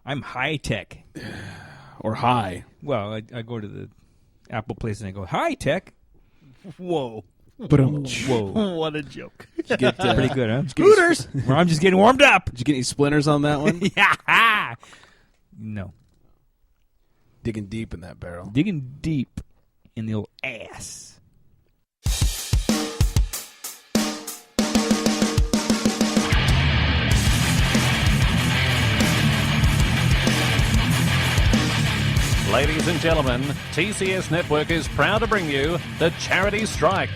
I'm high tech. Or high. Well, I go to the Apple place and I go, high tech? Whoa. Whoa. What a joke. Did you get, Pretty good, huh? Hooters! Well, I'm just getting warmed up. Did you get any splinters on that one? Yeah. No. Digging deep in that barrel. Digging deep in the old ass. Ladies and gentlemen, TCS Network is proud to bring you the Charity Strike.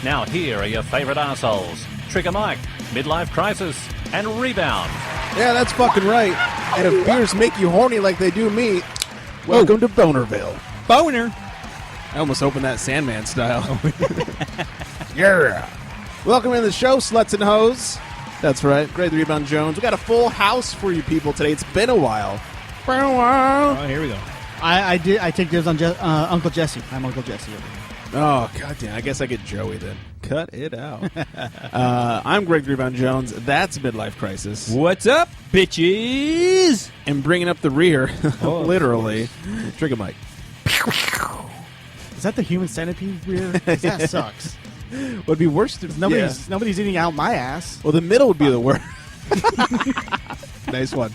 Now here are your favorite assholes: Trigger Mike, Midlife Crisis, and Rebound. Yeah, that's fucking right. And if beers make you horny like they do me, welcome to Bonerville. Boner. I almost opened that Sandman style. Yeah. Welcome to the show, sluts and hoes. That's right, Greg the Rebound Jones. We got a full house for you people today. It's been a while. Oh, here we go. I take dibs on Uncle Jesse. I'm Uncle Jesse. Oh, goddamn. I guess I get Joey then. Cut it out. I'm Greg the Rebound Jones. That's Midlife Crisis. What's up, bitches? And bringing up the rear, Oh, literally, Trigger Mike. Is that the human centipede rear? 'Cause that sucks. Would be worse. Nobody's eating out my ass. Well, the middle would be the worst. Nice one.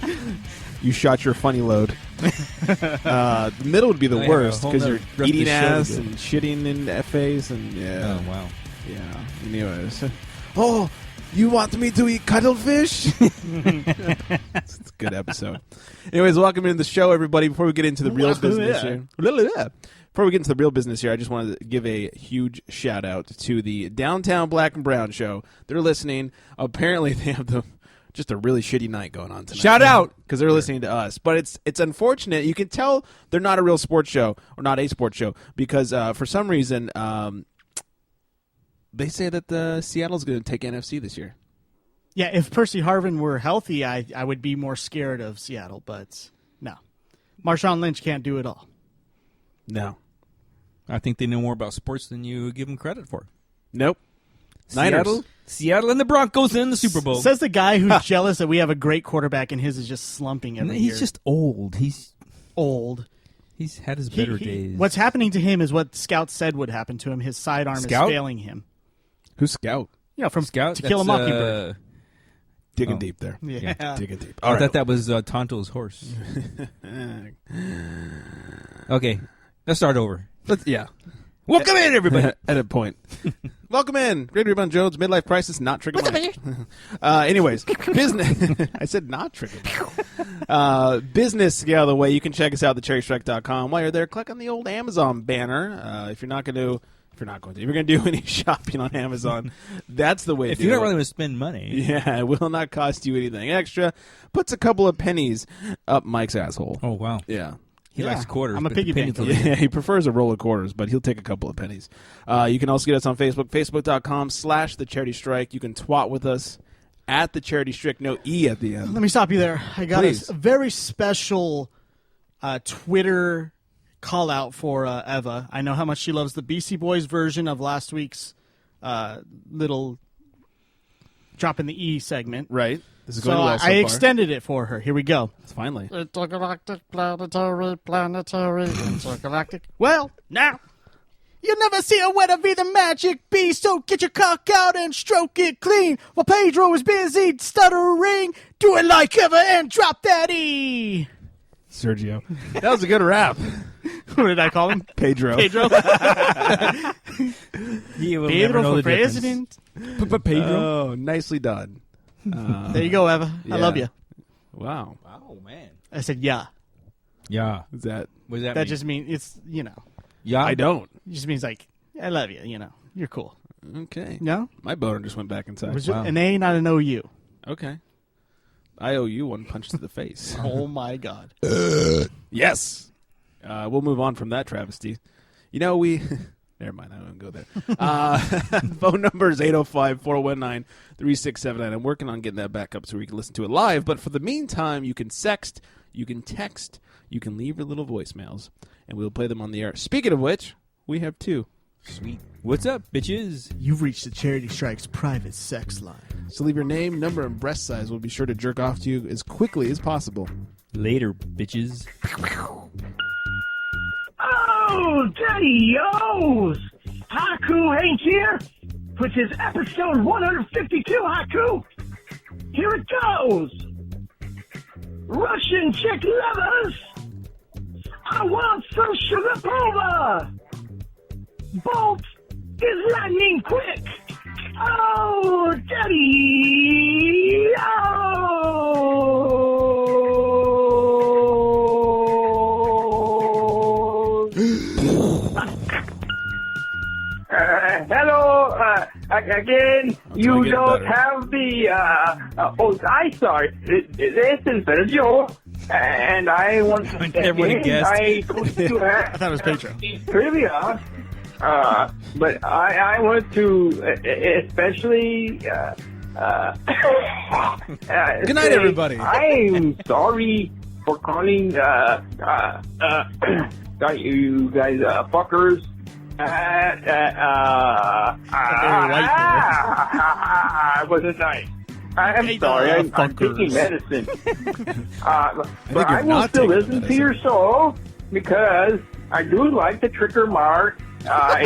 You shot your funny load. The middle would be the I have a worst whole because nother you're rest of eating the show to ass do. and shitting in FAs and yeah. Oh, wow. Yeah. Anyways. Oh, you want me to eat cuttlefish? It's a good episode. Anyways, welcome into the show, everybody. Before we get into the real business here. Before we get into the real business here, I just wanted to give a huge shout out to the Downtown Black and Brown show. They're listening. Apparently, they have just a really shitty night going on tonight. Shout out! Because they're listening to us. But it's unfortunate. You can tell they're not a real sports show, or not a sports show, because for some reason, they say that Seattle's going to take NFC this year. Yeah, if Percy Harvin were healthy, I would be more scared of Seattle, but no. Marshawn Lynch can't do it all. No. I think they know more about sports than you give them credit for. Nope. Niners. Seattle and the Broncos in the Super Bowl. Says the guy who's jealous that we have a great quarterback and his is just slumping every year. He's just old. He's old. He's had his better days. What's happening to him is what Scout said would happen to him. His sidearm is failing him. Who's Scout? You know, from Scout? To Kill a Mockingbird. Digging deep there. Yeah. Digging deep. I thought that was Tonto's horse. Okay, let's start over. Welcome in, everybody. Edit point. Welcome in. Great Rebound Jones, Midlife Crisis, not Trigger Mike. Anyways, business. I said not Trigger Mike. Business, get out of the way. You can check us out at thecherrystrike.com. While you're there, click on the old Amazon banner. If you're going to do any shopping on Amazon, that's the way to do it. If you don't really want to spend money. Yeah, it will not cost you anything extra. Puts a couple of pennies up Mike's asshole. Oh, wow. Yeah. He likes quarters. I'm a but the piggy pennies bank. will- Yeah, he prefers a roll of quarters, but he'll take a couple of pennies. You can also get us on Facebook, facebook.com/The Charity Strike. You can twat with us at The Charity Strike, no E at the end. Let me stop you there. I got Please. a very special Twitter call out for Eva. I know how much she loves the Beastie Boys version of last week's little drop in the E segment. Right. This is So going well so I far. extended it for her. Here we go. Finally. Intergalactic, planetary, intergalactic. Well, now, you'll never see a wetter be the magic bee, so get your cock out and stroke it clean. While Pedro is busy stuttering, do it like ever and drop that E. Sergio. That was a good rap. What did I call him? Pedro. Pedro. He will never Pedro know for the difference. president. Pedro. Oh, nicely done. There you go, Eva. I yeah. love you. Wow. Oh, man. I said, yeah. Yeah. Is that? What does that That mean? just means it's, Yeah. I don't. it just means like, I love you, You're cool. Okay. No? My boner just went back inside. Was it Wow. an A, not an OU. Okay. I owe you one punch to the face. Oh, my God. Yes. We'll move on from that travesty. Never mind, I won't go there. Phone number is 805-419-3679. I'm working on getting that back up so we can listen to it live. But for the meantime, you can sext, you can text, you can leave your little voicemails, and we'll play them on the air. Speaking of which, we have two. Sweet. What's up, bitches? You've reached the Charity Strike's private sex line. So leave your name, number, and breast size. We'll be sure to jerk off to you as quickly as possible. Later, bitches. Oh, Daddy-O's! Haku Hank here, which is episode 152, Haku. Here it goes. Russian chick lovers, I want some sugar pulver. Bolt is lightning quick. Oh, Daddy! Hello, again, you don't have the, I'm sorry, this is Joe, and I want to Everybody guessed. I thought it was Pedro. Trivia, but I want to especially, Good night, everybody. I'm sorry for calling, you guys, fuckers. Wasn't nice. I'm sorry, I'm taking medicine. But I will still listen to your show because I do like the Tricker Mark.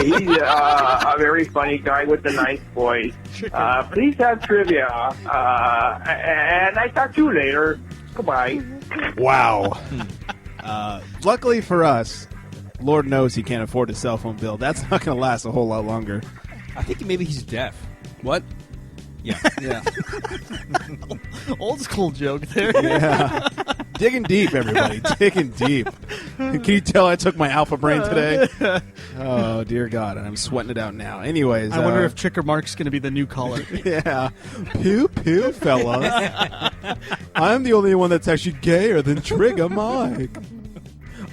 He's a very funny guy with a nice voice. Please have trivia. And I talk to you later. Goodbye. Wow. Luckily for us, Lord knows he can't afford a cell phone bill. That's not going to last a whole lot longer. I think maybe he's deaf. What? Yeah. Yeah. Old school joke there. Yeah. Digging deep, everybody. Digging deep. Can you tell I took my alpha brain today? Oh, dear God. And I'm sweating it out now. Anyways. I wonder if Tricker Mark's going to be the new caller. Yeah. Pew, pew, fellas. I'm the only one that's actually gayer than Trigger Mike.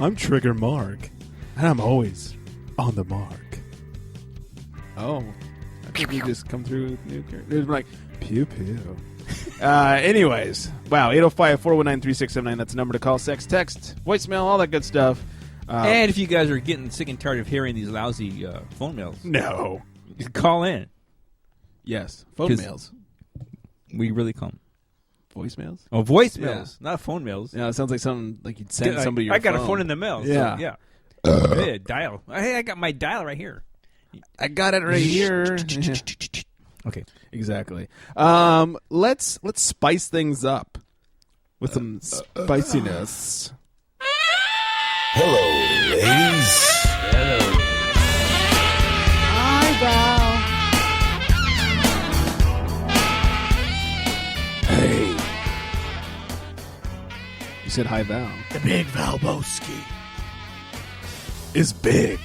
I'm Trigger Mark. And I'm always on the mark. Oh. I think we just come through with new characters. Like, pew, pew. Anyways. Wow. 805-419-3679. That's the number to call. Sex, text, voicemail, all that good stuff. And if you guys are getting sick and tired of hearing these lousy phone mails, No. you can call in. Yes. Phone 'Cause- mails. We really call them. Voicemails? Oh, voicemails, not phone mails. Yeah, it sounds like something like you'd send I- somebody your I got phone. a phone in the mail. Yeah. So, yeah. Hey, dial. Hey, I got my dial right here. I got it right here. Okay. Exactly. Let's spice things up with some spiciness. Hello, ladies. Hey. You said hi, Val. The big Valboski. Is big.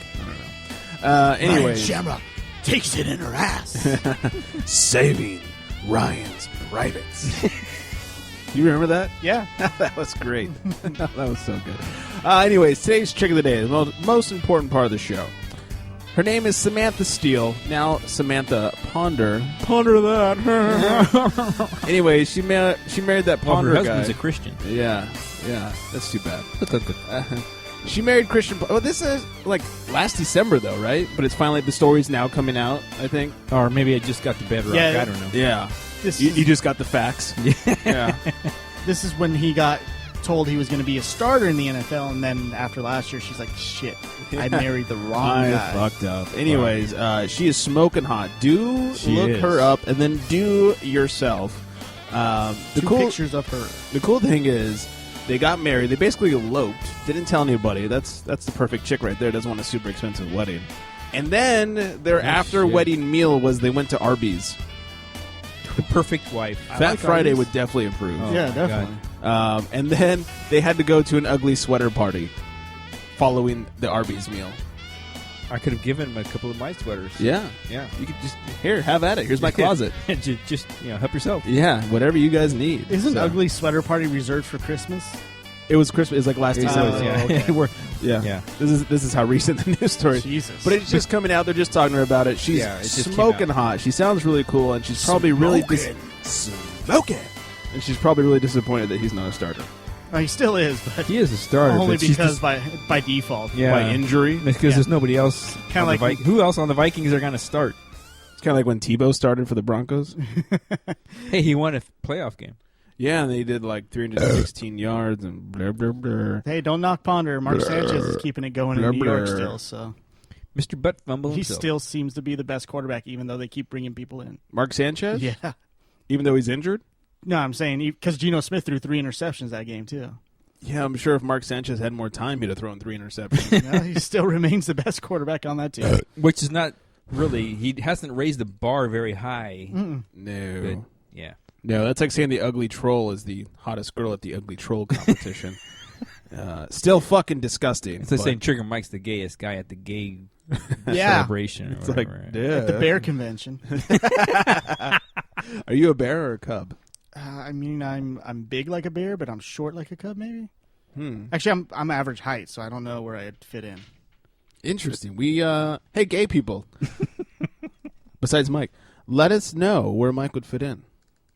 Anyway. Ryan Shamrock takes it in her ass. Saving Ryan's privates. You remember that? Yeah. That was great. That was so good. Anyways, today's trick of the day, the most important part of the show. Her name is Samantha Steele. Now Samantha Ponder. Ponder that. Anyway, she married that Well, Ponder her guy. husband's a Christian. Yeah. That's too bad. She married Christian. Well, this is like last December, though, right? But it's finally the story's now coming out. I think. Or maybe I just got the bedrock. Yeah. I don't know. Yeah. This You is, just got the facts. Yeah. this is when he got told he was going to be a starter in the NFL, and then after last year, she's like, "Shit, I married the wrong I guy." fucked up. Anyways, she is smoking hot. Do She look is. her up, and then do yourself. Two pictures of her. The cool thing is, they got married. They basically eloped. Didn't tell anybody. That's the perfect chick right there. Doesn't want a super expensive wedding. And then their after shit. wedding meal was they went to Arby's. The perfect wife. Fat like Friday Arby's. would definitely improve. Oh, Yeah, my definitely. God. And then they had to go to an ugly sweater party following the Arby's meal. I could have given him a couple of my sweaters. Yeah. Yeah. You could just, here, have at it. Here's my closet. just help yourself. Yeah, whatever you guys need. Isn't So, ugly sweater party reserved for Christmas? It was Christmas. It was like last December. Oh, yeah. okay. Yeah. Yeah. This is how recent the news story is. Jesus. But it's just coming out. They're just talking to her about it. She's Yeah, it just came smoking out. hot. She sounds really cool, and she's probably really smoking. And she's probably really disappointed that he's not a starter. He still is, but He is a starter. only but she's because just- by default. yeah, by injury. because there's nobody else. Kinda on the like- who else on the Vikings are going to start? It's kind of like when Tebow started for the Broncos. Hey, he won a playoff game. Yeah, and they did like 316 yards and blah, blah, blah. Hey, don't knock Ponder. Mark Sanchez is keeping it going in New York still, so Mr. Butt Fumble he himself. still seems to be the best quarterback, even though they keep bringing people in. Mark Sanchez? Yeah. Even though he's injured? No, I'm saying because Geno Smith threw 3 interceptions that game too. Yeah, I'm sure if Mark Sanchez had more time, he'd have thrown 3 interceptions. He still remains the best quarterback on that team. Which is not really. He hasn't raised the bar very high. No. But, yeah. No, that's like saying the ugly troll is the hottest girl at the ugly troll competition. Still fucking disgusting. It's like but- saying Trigger Mike's the gayest guy at the gay Yeah. celebration. Or It's like, whatever. duh. At the bear convention. Are you a bear or a cub? I mean, I'm big like a bear, but I'm short like a cub, maybe. Actually, I'm average height, so I don't know where I'd fit in. Interesting. We, hey, gay people. Besides Mike, let us know where Mike would fit in.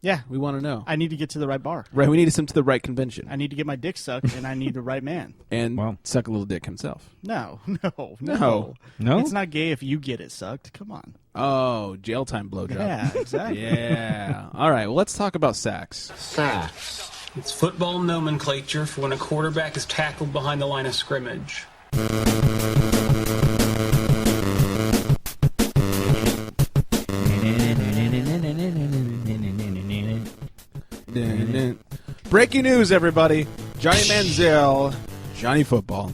Yeah, We want to know. I need to get to the right bar. Right, we need to send him to the right convention. I need to get my dick sucked, and I need the right man. And Wow. suck a little dick himself. No. No. No? It's not gay if you get it sucked. Come on. Oh, jail time blowjob. Yeah, exactly. Yeah. All right, well, let's talk about sacks. Sacks. It's football nomenclature for when a quarterback is tackled behind the line of scrimmage. Breaking news, everybody. Johnny Manziel, Johnny Football,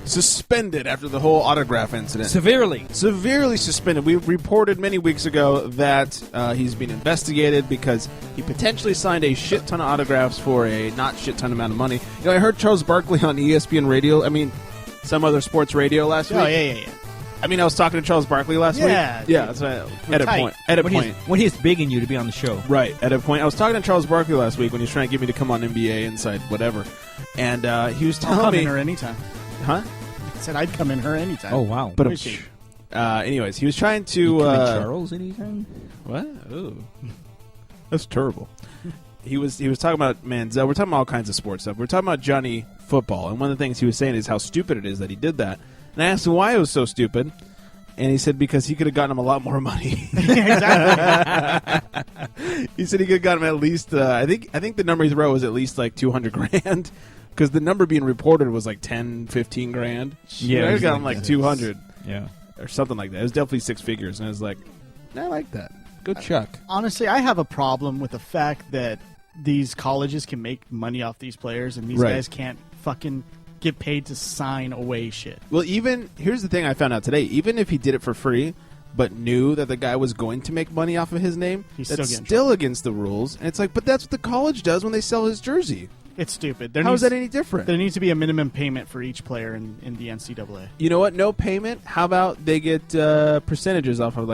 suspended after the whole autograph incident. Severely suspended. We reported many weeks ago that he's being investigated because he potentially signed a shit ton of autographs for a not shit ton amount of money. You know, I heard Charles Barkley on ESPN radio. I mean, some other sports radio last week. Oh, yeah. I mean, I was talking to Charles Barkley last Yeah. week. Yeah, that's right. At a tight. point. At a When point. when he's begging you to be on the show. Right, at a point. I was talking to Charles Barkley last week when he was trying to get me to come on NBA Inside, whatever. And he was I'll telling come me... in her anytime. Huh? I said I'd come in her anytime. Oh, wow. But Who is she? anyways, he was trying to... You come in Charles anytime? What? Ooh. That's terrible. He was talking about Manziel. We're talking about all kinds of sports stuff. We're talking about Johnny Football. And one of the things he was saying is how stupid it is that he did that. And I asked him why it was so stupid. And he said because he could have gotten him a lot more money. Exactly. He said he could have gotten him at least. I think the number he threw was at least like $200,000 because the number being reported was like 10, 15 grand. Yeah, I got him like 200 Yeah. or something like that. It was definitely 6 figures, and I was like, I like that. Good Chuck. Honestly, I have a problem with the fact that these colleges can make money off these players, and these Right. guys can't fucking get paid to sign away shit. Well, even here's the thing I found out today. Even if he did it for free, but knew that the guy was going to make money off of his name, He's that's still getting still against the rules. And it's like, but that's what the college does when they sell his jersey. It's stupid. How is that any different? There needs to be a minimum payment for each player in the NCAA. You know what? No payment. How about they get percentages off of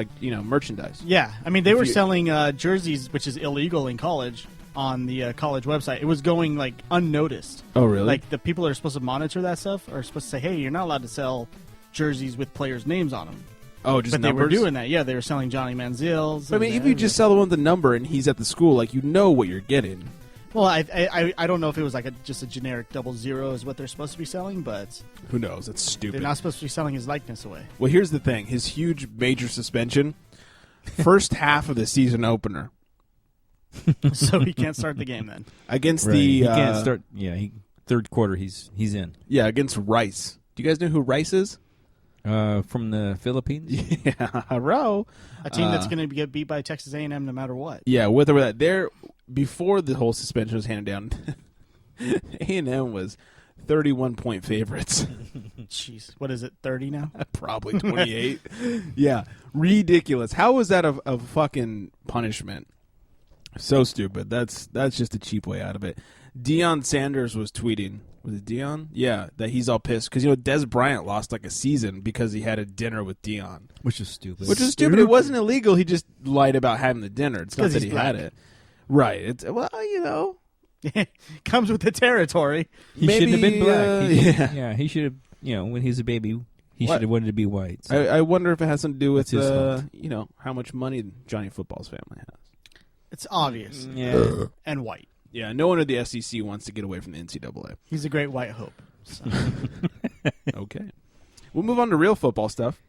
merchandise? Yeah, I mean they were you- selling jerseys, which is illegal in college, on the college website. It was going like unnoticed. Oh, really? Like the people that are supposed to monitor that stuff are supposed to say, "Hey, you're not allowed to sell jerseys with players' names on them." oh, just But numbers? they were doing that. Yeah, they were selling Johnny Manziel's. I mean, if you just sell the one with the number and he's at the school, like you know what you're getting. well, I don't know if it was like just a generic 00 is what they're supposed to be selling, but Who knows? That's they're stupid. not supposed to be selling his likeness away. Well, here's the thing: his huge major suspension, first half of the season opener So he can't start the game then. against Right. the He can't start. Yeah, third quarter, he's in. Yeah, against Rice. Do you guys know who Rice is? From the Philippines? Yeah, row. A team that's going to get beat by Texas A&M no matter what. Yeah, with or without. There, before the whole suspension was handed down, A&M was 31-point favorites. Jeez, what is it? 30 now? Probably 28. Yeah, ridiculous. How was that a fucking punishment? So stupid. That's just a cheap way out of it. Deion Sanders was tweeting. Was it Deion? Yeah, that he's all pissed because Des Bryant lost like a season because he had a dinner with Deion, Which is stupid. which is stupid. It wasn't illegal. He just lied about having the dinner. It's not 'Cause that he's he had black. it. Right. It's Comes with the territory. He shouldn't have been black. yeah. He should have, when he was a baby, he What? should have wanted to be white. So. I wonder if it has something to do with That's his fault. how much money Johnny Football's family has. It's obvious. Yeah. And white. Yeah, no one at the SEC wants to get away from the NCAA. He's a great white hope. So. Okay. We'll move on to real football stuff.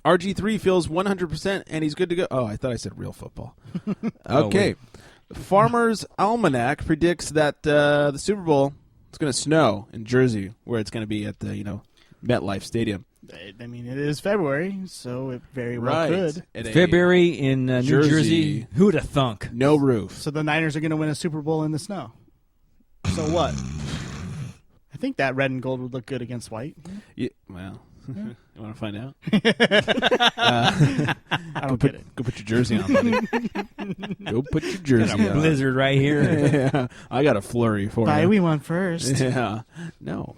RG3 feels 100% and he's good to go. Oh, I thought I said real football. Okay. Farmer's Almanac predicts that the Super Bowl is going to snow in Jersey, where it's going to be at the MetLife Stadium. I mean, it is February, so it very well could. February in New Jersey. Who'd have thunk? No roof. So the Niners are going to win a Super Bowl in the snow. So what? I think that red and gold would look good against white. Yeah, well, you want to find out? I don't get it. Go put your jersey on, buddy. Go put your jersey Got a on. blizzard right here. Yeah, I got a flurry for Buy you. we one first. Yeah. No.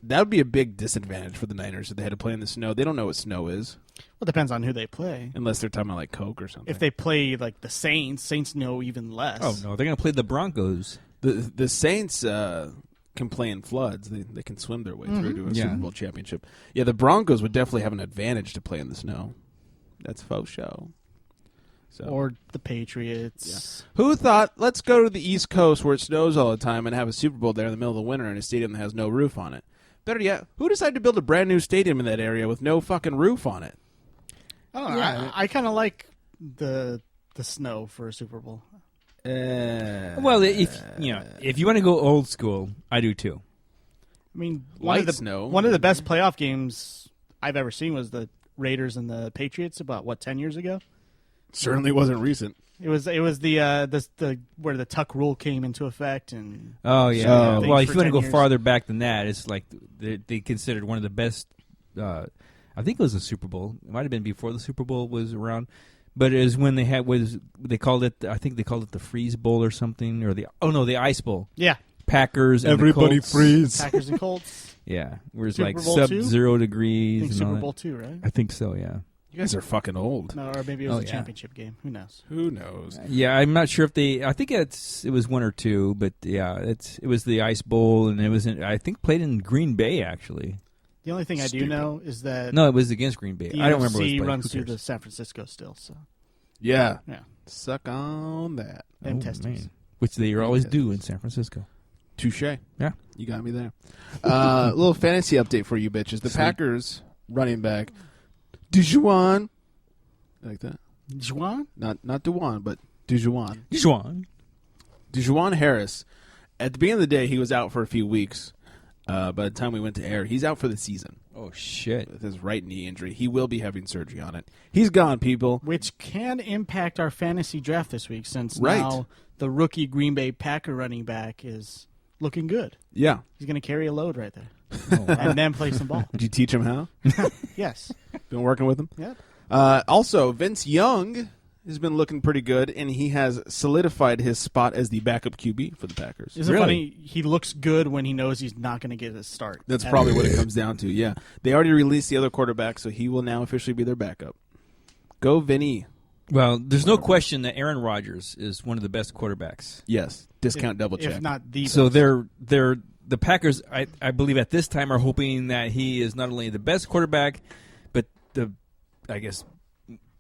That would be a big disadvantage for the Niners if they had to play in the snow. They don't know what snow is. Well, it depends on who they play. Unless they're talking about like Coke or something. If they play like the Saints know even less. Oh, no. They're going to play the Broncos. The Saints can play in floods. They can swim their way through to a Super Bowl championship. Yeah, the Broncos would definitely have an advantage to play in the snow. That's faux show. So. Or the Patriots. Yeah. Who thought, let's go to the East Coast where it snows all the time and have a Super Bowl there in the middle of the winter in a stadium that has no roof on it? Better yet, who decided to build a brand new stadium in that area with no fucking roof on it? I don't know. I kind of like the snow for a Super Bowl. Well, if you want to go old school, I do too. I mean, Light snow. One of the best playoff games I've ever seen was the Raiders and the Patriots about 10 years ago. Certainly wasn't recent. It was the where the tuck rule came into effect and well, if you want to go years. farther back than that, it's like they considered one of the best. I think it was the Super Bowl. It might have been before the Super Bowl was around, but it was when they called it. I think they called it the Freeze Bowl or something, or the Ice Bowl. Yeah, Packers and everybody the Colts. freeze. Packers and Colts. Yeah, where it's Super like Bowl sub-0 I degrees. think and Super all Bowl that. II, right? I think so. Yeah. You guys are fucking old. No, or maybe it was a championship game. Who knows? Who knows? Yeah, I'm not sure if they. I think it was one or two, but yeah, it was the Ice Bowl, and it was I think played in Green Bay actually. The only thing I do know is that No, it was against Green Bay. the I don't remember. NFC What it was runs Who through cares? to San Francisco still. So Yeah. yeah, Suck on that. them Oh, testes. man. Which they always do in San Francisco. Touche. Yeah. You got me there. A little fantasy update for you bitches. The Packers running back, Dijuan. Like that? Juan? Not Dewan, but Dijuan. Dijuan. Harris. At the beginning of the day, he was out for a few weeks. By the time we went to air, he's out for the season Oh shit. with his right knee injury. He will be having surgery on it. He's gone, people. Which can impact our fantasy draft this week since Right. now the rookie Green Bay Packer running back is looking good. Yeah. He's going to carry a load right there Oh, wow. and then play some ball. Did you teach him how? Yes. Been working with him? Yep. Also, Vince Young has been looking pretty good, and he has solidified his spot as the backup QB for the Packers. Isn't it funny? He looks good when he knows he's not going to get a start. That's probably what it comes down to, yeah. They already released the other quarterback, so he will now officially be their backup. Go, Vinny. Well, there's no question that Aaron Rodgers is one of the best quarterbacks. Yes. Discount double check. If not the So best. the Packers, I believe at this time, are hoping that he is not only the best quarterback, but the, I guess,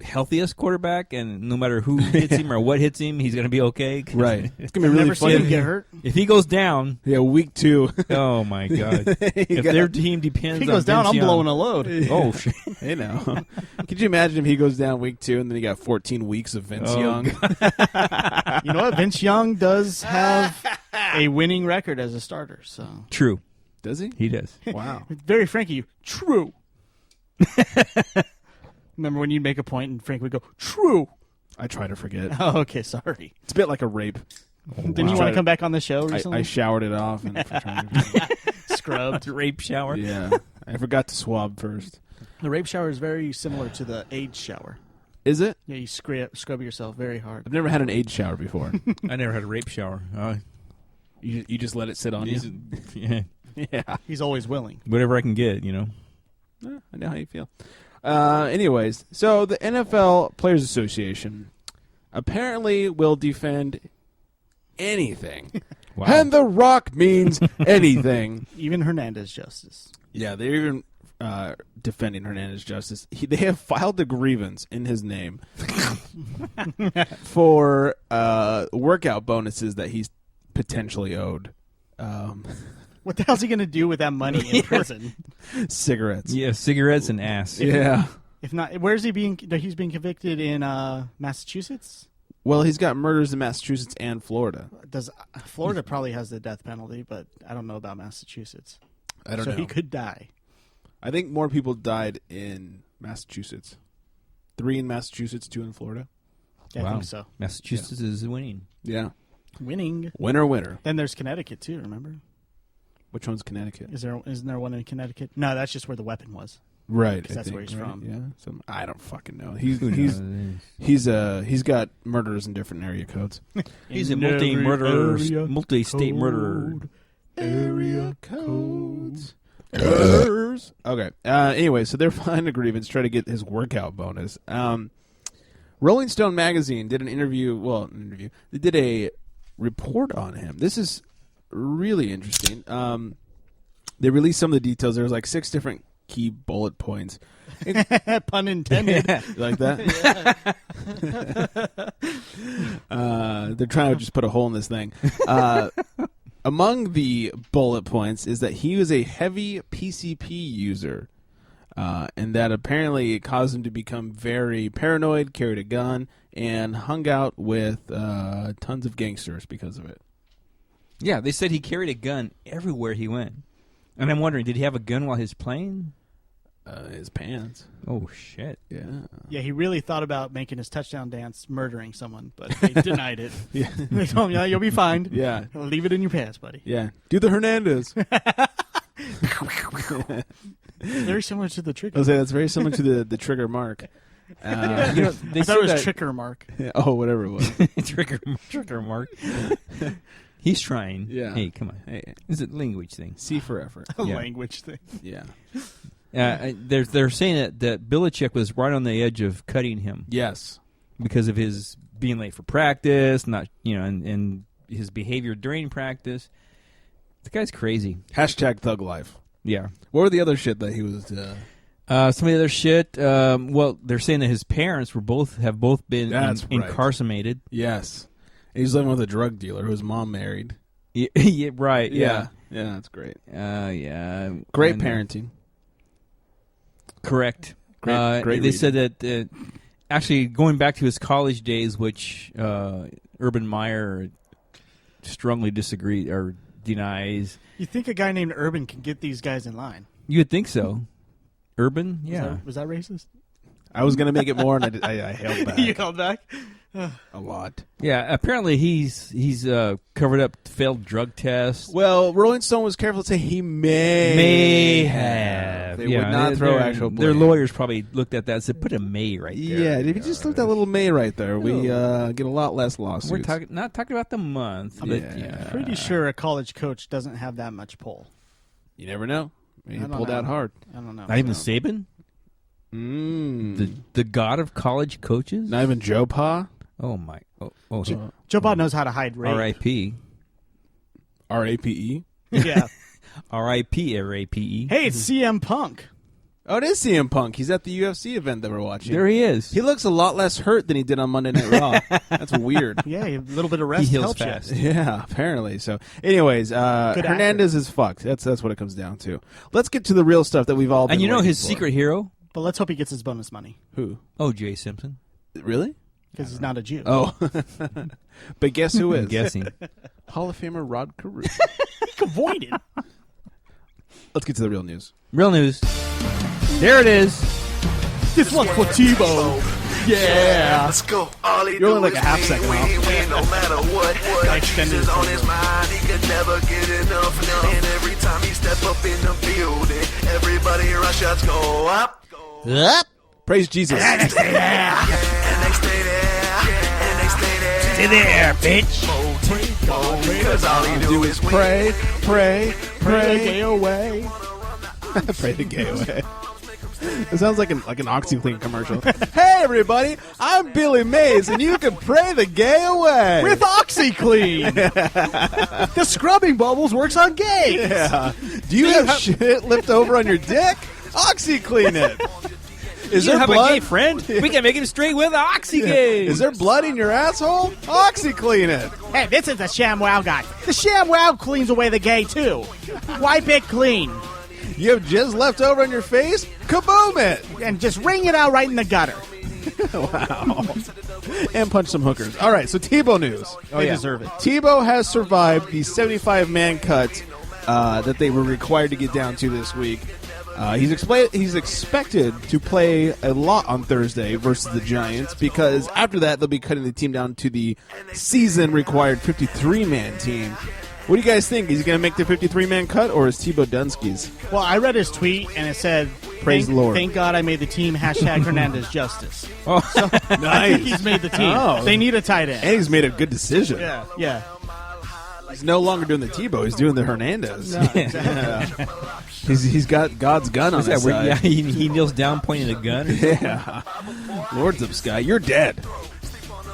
healthiest quarterback, and no matter who hits him or what hits him, he's going to be okay. Right. It's going to be really Never seen him funny. get hurt. If he goes down, Yeah, week 2. oh my god! If their team depends If he on goes down, Vince I'm Young- blowing a load. Oh shit! Hey, now. Could you imagine if he goes down week 2 and then he got 14 weeks of Vince Oh, Young? You know what? Vince Young does have a winning record as a starter. So True, Does he? he does. Wow. very Frankie, true. Remember when you'd make a point and Frank would go, true. I try to forget. Oh, okay, sorry. It's a bit like a rape. Didn't you want to come back on the show recently? I showered it off. And for trying to, Scrubbed. Rape shower. yeah. I forgot to swab first. The rape shower is very similar to the AIDS shower. Is it? Yeah, you scrub yourself very hard. I've never had an AIDS shower before. I never had a rape shower. You just let it sit on you? Yeah, Yeah. He's always willing. whatever I can get, you know. I know how you feel. Anyways, so the NFL Players Association apparently will defend anything. Wow. And The Rock means anything. Even Hernandez justice. Yeah, they're even defending Hernandez Justice. They have filed a grievance in his name for workout bonuses that he's potentially owed. What the hell's he going to do with that money in prison? Cigarettes. Yeah, cigarettes and ass. Yeah. If not, where's he being? He's being convicted in Massachusetts. Well, he's got murders in Massachusetts and Florida. Florida probably has the death penalty, but I don't know about Massachusetts. I don't know. So he could die. I think more people died in Massachusetts. 3 in Massachusetts, 2 in Florida. Yeah, I think so. Massachusetts is winning. Yeah. Winning. Winner. Then there's Connecticut too. Remember? Which one's Connecticut? Isn't there one in Connecticut? No, that's just where the weapon was. Right. That's where he's from. Yeah. I don't fucking know. He's got murderers in different area codes. He's a multi-state murderer. Area codes. Okay. Anyway, so they're filing a grievance, trying to get his workout bonus. Rolling Stone magazine did an interview. They did a report on him. This is really interesting. They released some of the details. There was like 6 different key bullet points. Pun intended. You like that? They're trying to just put a hole in this thing. Among the bullet points is that he was a heavy PCP user, and that apparently it caused him to become very paranoid, carried a gun, and hung out with tons of gangsters because of it. Yeah, they said he carried a gun everywhere he went. And I'm wondering, did he have a gun while he was playing? His pants. Oh, shit. Yeah. Yeah, he really thought about making his touchdown dance murdering someone, but they denied it. Yeah. They told him, yeah, you'll be fine. Yeah. Leave it in your pants, buddy. Yeah. Do the Hernandez. Very similar to the trigger. I was saying that's very similar to the trigger mark. They I thought it was Tricker Mark. Yeah, whatever it was. trigger mark. He's trying. Yeah. Hey, come on. Hey, It's a language thing. C for effort. A Yeah. language thing. Yeah. They're saying that Belichick was right on the edge of cutting him Yes. because of his being late for practice, and his behavior during practice. The guy's crazy. Hashtag thug life. Yeah. What were the other shit that he was? Some of the other shit. Well, they're saying that his parents have both been That's right. incarcerated. Yes. He's living with a drug dealer whose mom married. Yeah, right. Yeah. Yeah, that's great. Yeah. Great parenting. Correct. Great they reading. said that actually going back to his college days, which Urban Meyer strongly disagrees or denies. You think a guy named Urban can get these guys in line? You would think so. Urban? Yeah. Was that racist? I was going to make it more, and I held back. You held back? A lot. Yeah, apparently he's covered up failed drug tests. Well, Rolling Stone was careful to say he may have. They would not throw actual blame. Their lawyers probably looked at that and said, put a may right there. Yeah, if you just look that little may right there, we get a lot less lawsuits. We're not talking about the month. But Yeah. Pretty sure a college coach doesn't have that much pull. You never know. He I don't pulled know. out hard. I don't know. Not even Saban? The god of college coaches? Not even Joe Pa? Oh, my. Oh, Joe Bob knows how to hide rape. R.I.P. R-A-P-E? Yeah. R.I.P. R.A.P.E. Hey, it's CM Punk. Oh, it is CM Punk. He's at the UFC event that we're watching. There he is. He looks a lot less hurt than he did on Monday Night Raw. That's weird. Yeah, a little bit of rest He heals helps you. fast. Yeah, apparently. So, anyways, Hernandez is fucked. That's what it comes down to. Let's get to the real stuff that we've all been And you know waiting his for. secret hero? But let's hope he gets his bonus money Who? O.J. Simpson. Really? because he's not a Jew. Oh. But guess who is? I'm guessing. Hall of Famer Rod Carew. Avoided. Let's get to the real news. Real news. There it is. This one's for Tebow. Yeah. Let's go. All he You're do only like is a half win, second win, off. win, no matter what. I extended Jesus it on to his you. mind, he could never get enough. And every time he step up in the building, everybody rush shots go up. Praise Jesus. And they stay there. And they stay there. Stay there, bitch. Because all he do is win. Pray, Pray pray. gay away. Pray the gay away. It sounds like an OxyClean commercial. Hey, everybody, I'm Billy Mays, and you can pray the gay away. With OxyClean. The scrubbing bubbles works on gays. Yeah. Do you have shit left over on your dick? OxyClean it. Is You there have blood? a gay friend? We can make him straight with OxyGay. Is there blood in your asshole? OxyClean it. Hey, this is the ShamWow guy. The ShamWow cleans away the gay, too. Wipe it clean. You have jizz left over on your face? Kaboom it. And just wring it out right in the gutter. Wow. And punch some hookers. All right, so Tebow news. They deserve it. Tebow has survived the 75-man cut that they were required to get down to this week. He's expected to play a lot on Thursday versus the Giants because after that they'll be cutting the team down to the season-required 53-man team. What do you guys think? Is he going to make the 53-man cut, or is Tebow Dunsky's? Well, I read his tweet, and it said, Praise the Lord. Thank God I made the team. Hashtag Hernandez Justice. Oh, I Nice. think he's made the team. Oh. They need a tight end. And he's made a good decision. Yeah. He's no longer doing the Tebow. He's doing the Hernandez. No, exactly. He's got God's gun on is that his weird? side. Yeah, he kneels down pointing a gun. Yeah. Lords of Sky, you're dead.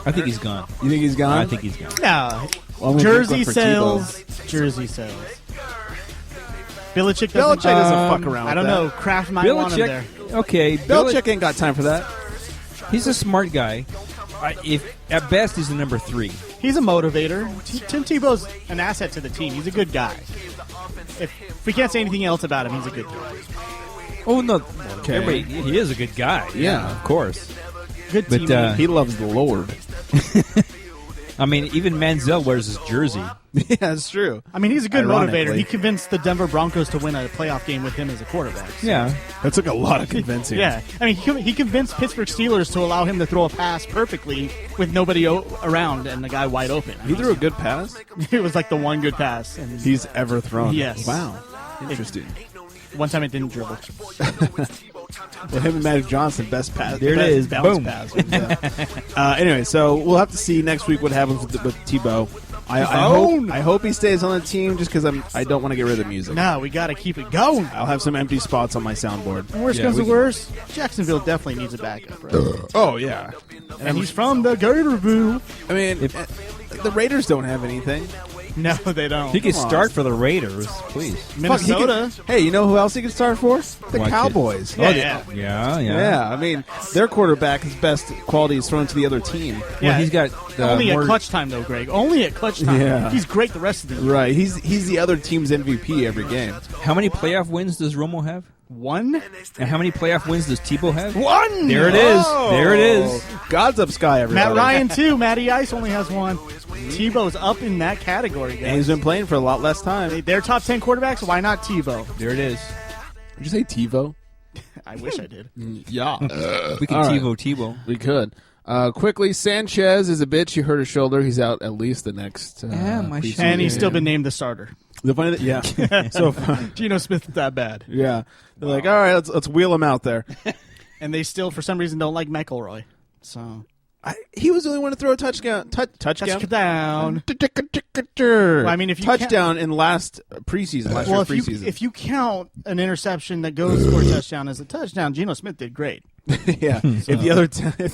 I think he's gone. You think he's gone? I think he's gone. No. Well, I'm gonna Jersey look for sales. Jersey sales. Belichick doesn't, fuck around I don't with know. Kraft might want him there. Okay, Belichick ain't got time for that. He's a smart guy. If at best he's the number 3. He's a motivator. Tim Tebow's an asset to the team. He's a good guy. If we can't say anything else about him, he's a good guy. Oh no, Okay. everybody, he is a good guy. Yeah. of course. Good But, teammate. He loves the Lord. I mean, even Manziel wears his jersey. Yeah, that's true. I mean, he's a good Ironically. motivator. He convinced the Denver Broncos to win a playoff game with him as a quarterback. Yeah, That took a lot of convincing. Yeah. I mean, he convinced Pittsburgh Steelers to allow him to throw a pass perfectly with nobody around and the guy wide open. He threw a good pass It was like the one good pass. And he's ever thrown. Yes. Wow. Interesting. one time it didn't dribble. Well, him and Magic Johnson, best pass. There it best is. bounce Boom. pass. Anyway, so we'll have to see next week what happens with Tebow. I hope he stays on the team just because I don't want to get rid of the music. No, we got to keep it going. I'll have some empty spots on my soundboard. And worst comes to worst, Jacksonville definitely needs a backup, right? Oh yeah, And he's from the Gator Boo. I mean, the Raiders don't have anything. No, they don't. he could Come on. start for the Raiders, please. Minnesota. Hey, you know who else he can start for? The Why, Cowboys. Yeah. Yeah, I mean, their quarterback, his best quality is thrown to the other team. Well, Yeah. he's got Only more, at clutch time, though, Greg. Only at clutch time. Yeah. He's great the rest of the year. Right, he's the other team's MVP every game. How many playoff wins does Romo have? One? And how many playoff wins does Tebow have? One! There it is. Oh. There it is. God's up sky, everybody. Matt Ryan, too. Matty Ice only has one. Tebow's up in that category, And guys. he's been playing for a lot less time. They're top 10 quarterbacks. Why not Tebow? There it is. Did you say TiVo? I wish I did. Yeah. We can All right. Tebow. We could. Quickly, Sanchez is a bitch. He hurt his shoulder. He's out at least the next. Yeah, my preseason And he's game. still been named the starter. The funny, yeah. So, Geno Smith that bad. yeah. They're like, all right, let's wheel him out there. And they still, for some reason, don't like McElroy. So, He was the only one to throw a touchdown. Touchdown. touchdown. Well, I mean, if you touchdown in last preseason, last Well, year's preseason. if you count an interception that goes for a touchdown as a touchdown, Geno Smith did great. yeah, if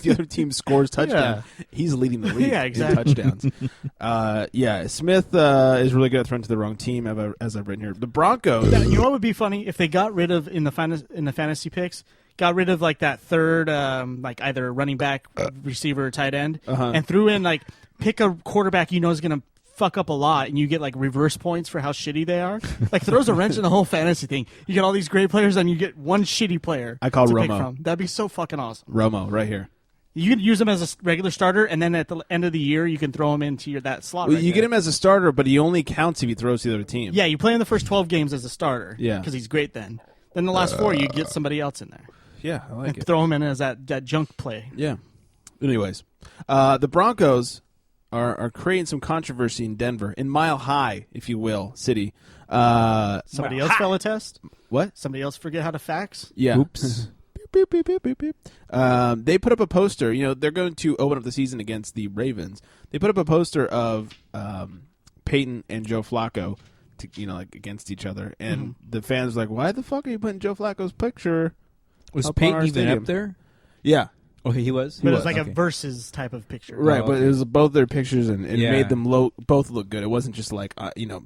the other team scores touchdown, he's leading the league Yeah, exactly. in touchdowns. Yeah, Smith is really good at throwing to the wrong team, as I've written here. The Broncos. Now, you know what would be funny if they got rid of in the fantasy picks, got rid of like that third, like either running back, receiver, or tight end, and threw in like pick a quarterback you know is going to fuck up a lot, and you get like reverse points for how shitty they are. Like throws a wrench in the whole fantasy thing. You get all these great players, and you get one shitty player. I call to pick Romo. from. That'd be so fucking awesome. Romo, right here. You could use him as a regular starter, and then at the end of the year, you can throw him into that slot. Well, right you there. get him as a starter, but he only counts if he throws to the other team. Yeah, you play him the first 12 games as a starter. Yeah. because he's great then. Then the last 4, you get somebody else in there. Yeah, I like it. Throw him in as that junk play. Yeah. Anyways, the Broncos are creating some controversy in Denver, in Mile High, if you will, city. Somebody else fail a test? What? Somebody else forget how to fax? Yeah. Oops. Beep, beep, beep, beep, beep. They put up a poster. You know, they're going to open up the season against the Ravens. They put up a poster of Peyton and Joe Flacco, like against each other, and the fans were like, "Why the fuck are you putting Joe Flacco's picture?" Was up on Peyton our even stadium? up there? Yeah, Oh, he was? But it was like Okay. a versus type of picture. right. Oh, But okay. it was both their pictures, and it Yeah. made them both look good. It wasn't just like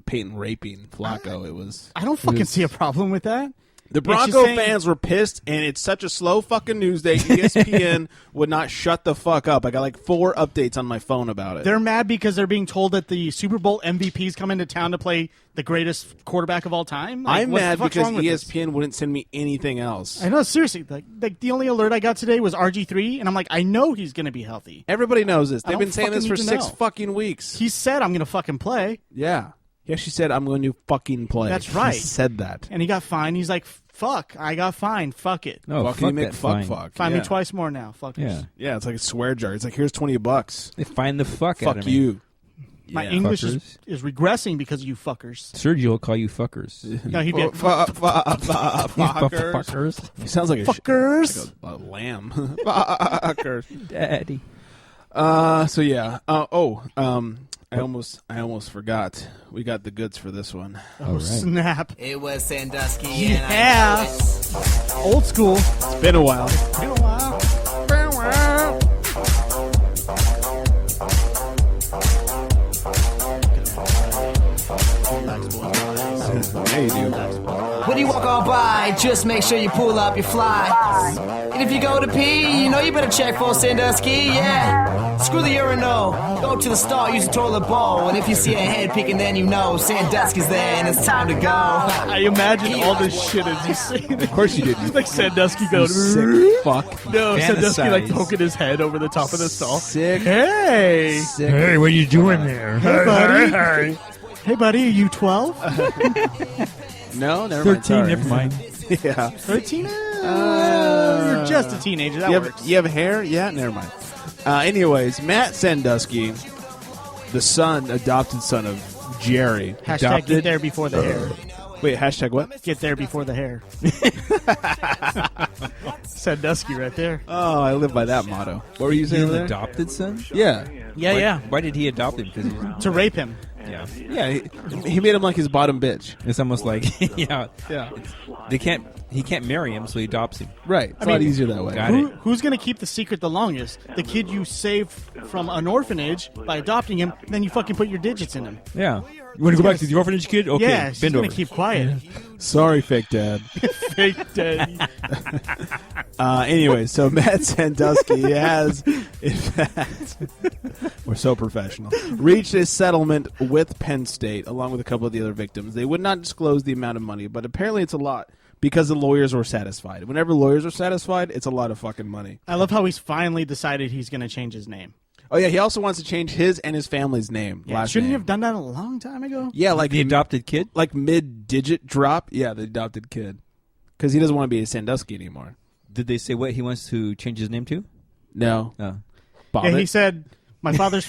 Peyton raping Flacco. It was. I don't fucking see a problem with that. The Bronco fans were pissed, and it's such a slow fucking news day. ESPN would not shut the fuck up. I got like 4 updates on my phone about it. They're mad because they're being told that the Super Bowl MVP's come into town to play the greatest quarterback of all time. Like, I'm mad because ESPN wouldn't send me anything else. I know, seriously. Like the only alert I got today was RG3, and I'm like, I know he's going to be healthy. Everybody knows this. They've been saying this for 6 fucking weeks. He said, I'm going to fucking play. Yeah. Yeah, she said, I'm going to fucking play. That's right. She said that. And he got fined. He's like, fuck, I got fined. Fuck it. No, fuck me, fuck. Fine me twice more now. Fuck Yeah. Yeah, it's like a swear jar. It's like, here's $20. They find the fuck out Fuck of me. you. My English is regressing because of you fuckers. Sergio will call you fuckers. No, he'd be like, Fuckers. He sounds like fuckers. like a lamb. Fuckers. Daddy. So yeah. I almost forgot. We got the goods for this one. Oh, right. Snap. It was Sandusky. Yeah. Old school. It's been a while. Yeah, you do. When you walk on by, just make sure you pull up your fly. And if you go to pee, you know you better check for Sandusky, yeah. Screw the urinal, go to the stall, use a toilet bowl. And if you see a head peeking, then you know Sandusky's there and it's time to go. I imagine all this shit as you say. Of course you did. It's like Sandusky going, sick fuck. No, Sandusky like poking his head over the top of the stall. Sick. Hey. Sick. Hey, what are you doing there? Hey, buddy. Hey, buddy, are you 12? No, never mind. 13, never mind. Yeah. 13? You're just a teenager. That works. You have hair? Yeah, never mind. Anyways, Matt Sandusky, the adopted son of Jerry. Hashtag get there before the hair. Wait, hashtag what? Get there before the hair. Sandusky right there. Oh, I live by that motto. What were you saying? He's an there? adopted son? Yeah. Yeah. Why did he adopt him? To rape him. Yeah. Yeah, he made him like his bottom bitch. It's almost like, yeah. Yeah. He can't marry him, so he adopts him. Right. It's a lot easier that way. Got it. Who's going to keep the secret the longest? The kid you saved from an orphanage by adopting him, then you fucking put your digits in him. Yeah. You want to go back to the orphanage, kid? Okay, yeah, she's bend over. going to keep quiet. Sorry, fake dad. Fake daddy. Anyway, so Matt Sandusky has, in fact, we're so professional, reached a settlement with Penn State, along with a couple of the other victims. They would not disclose the amount of money, but apparently it's a lot because the lawyers were satisfied. Whenever lawyers are satisfied, it's a lot of fucking money. I love how he's finally decided he's going to change his name. Oh, yeah, he also wants to change his and his family's name. Yeah, shouldn't he have done that a long time ago? Yeah, like the adopted kid? Like mid-digit drop? Yeah, the adopted kid. Because he doesn't want to be a Sandusky anymore. Did they say what he wants to change his name to? No. Oh. Yeah, he said, my father's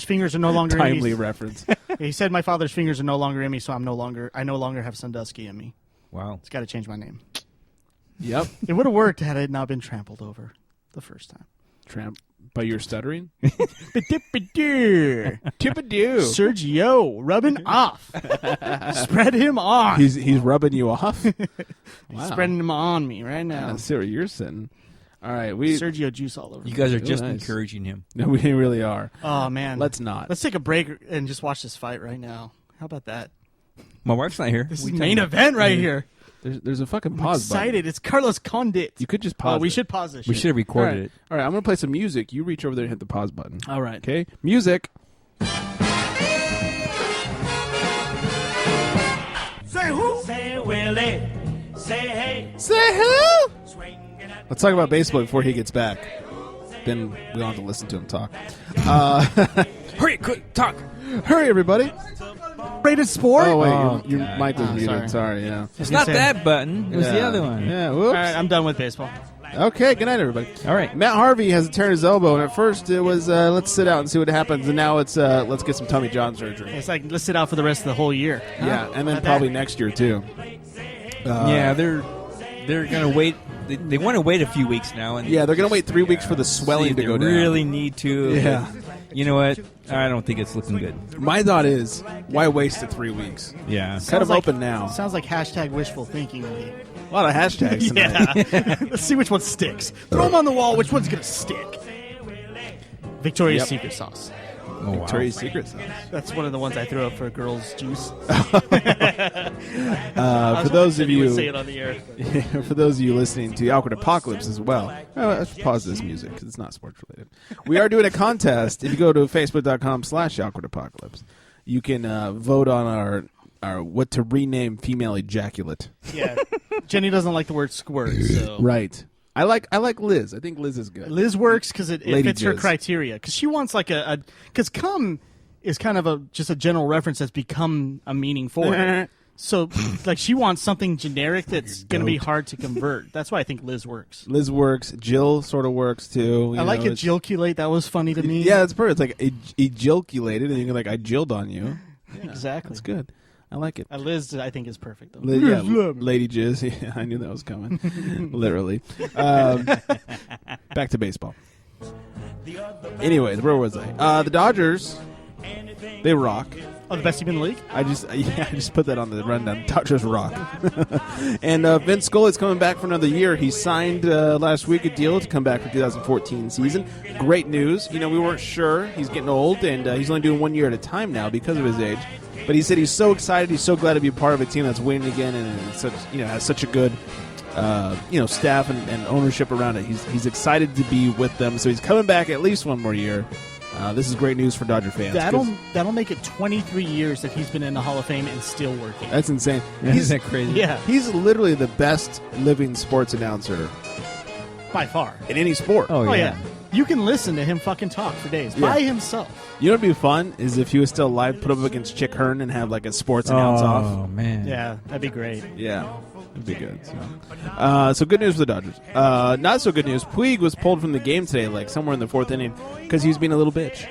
fingers are no longer in me. Timely reference. He said, my father's fingers are no longer in me, so I no longer have Sandusky in me. Wow. It's got to change my name. Yep. It would have worked had it not been trampled over the first time. By your stuttering? Tippadoo. Sergio, rubbing off. Spread him on. He's rubbing you off? Wow. Spreading him on me right now. I see where you're sitting. All right. Sergio juice all over You guys are me. just Nice. encouraging him. No, we really are. Oh, man. Let's not. Let's take a break and just watch this fight right now. How about that? My wife's not here. This is main event right here. There's a fucking I'm pause excited. button. It's Carlos Condit. You could just pause we it. should pause this We shit. should have recorded it. All right, I'm going to play some music. You reach over there and hit the pause button. All right. Okay? Music. Say who? Say Willie. Say hey. Say who? Let's talk about baseball before he gets back. Then we don't have to listen to him talk. Hurry, quick, talk. Hurry, everybody. Rated sport? Oh, wait. Your mic was Oh, muted. Sorry, yeah. It's not that button. It was the other one. Yeah, whoops. All right, I'm done with baseball. Okay, good night, everybody. All right. Matt Harvey has teared his elbow, and at first it was let's sit out and see what happens, and now it's let's get some Tommy John surgery. It's like, let's sit out for the rest of the whole year. Yeah, and then Not probably that. next year, too. Yeah, they're going to wait. They want to wait a few weeks now. And Yeah, they're going to wait 3 weeks for the swelling to go down. They really need to. Yeah. But you know what? I don't think it's looking good. My thought is, why waste it 3 weeks? Yeah. Cut them open now. Sounds like hashtag wishful thinking to me. A lot of hashtags tonight. Yeah. Let's see which one sticks. Throw them on the wall. Which one's going to stick? Victoria's Yep. Secret sauce. wow. Victoria's Secret sauce. That's one of the ones I throw up for girls' juice. For those of you, say it on the air. for those of you listening to the Awkward Apocalypse as well, let's pause this music because it's not sports related. We are doing a contest. If you go to facebook.com/Awkward Apocalypse, you can vote on our what to rename female ejaculate. Yeah, Jenny doesn't like the word squirt. So. Right. I like Liz. I think Liz is good. Liz works because it fits her jizz. criteria. Because she wants like because cum is kind of just a general reference that's become a meaning for it. So like she wants something generic that's going to be hard to convert. That's why I think Liz works. Liz works. Jill sort of works too. I like ejaculate. That was funny to me. Yeah, it's perfect. It's like ejaculated, and you're like, I jilled on you. Yeah, exactly. That's good. I like it. Liz, I think, is perfect. Though. Lady Jizz. Yeah, I knew that was coming. Literally. Back to baseball. Anyways, where was I? The Dodgers. They rock. Oh, the best team in the league? I just put that on the rundown. Dodgers rock. And Vince Scully's coming back for another year. He signed last week a deal to come back for 2014 season. Great news. We weren't sure. He's getting old, and he's only doing 1 year at a time now because of his age. But he said he's so excited. He's so glad to be a part of a team that's winning again, and has such a good staff and ownership around it. He's excited to be with them. So he's coming back at least 1 more year. This is great news for Dodger fans. That'll make it 23 years that he's been in the Hall of Fame and still working. That's insane. Isn't that crazy? Yeah. He's literally the best living sports announcer by far in any sport. Oh yeah. You can listen to him fucking talk for days by himself. You know what'd be fun is if he was still alive, put up against Chick Hearn and have like a sports announce off. Oh man. Yeah, that'd be great. Yeah. It'd be good. So good news for the Dodgers. Not so good news. Puig was pulled from the game today, like somewhere in the 4th inning, because he was being a little bitch.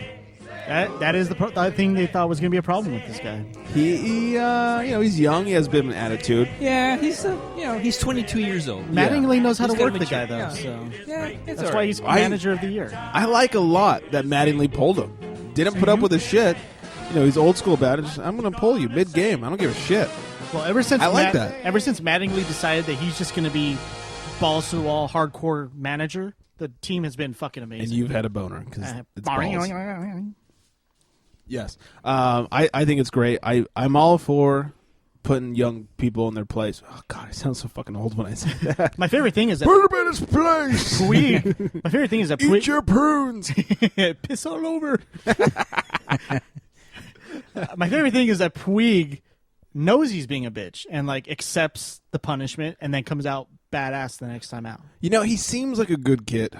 That is the thing they thought was going to be a problem with this guy. He's young. He has a bit of an attitude. Yeah, he's 22 years old. Mattingly knows how to work gotta the guy, though. yeah. So Yeah, that's why he's manager of the year. I like a lot that Mattingly pulled him. Didn't put up with his shit. He's old school about it. Just, I'm going to pull you mid-game. I don't give a shit. Well, ever since Ever since Mattingly decided that he's just going to be balls to the wall, hardcore manager, the team has been fucking amazing. And you've had a boner because it's balls. Yes, I think it's great. I'm all for putting young people in their place. Oh God, I sound so fucking old when I say that. My favorite thing is that put him in his place. My favorite thing is that eat your prunes, piss all over. My favorite thing is that Puig knows he's being a bitch and like accepts the punishment and then comes out badass the next time out. He seems like a good kid.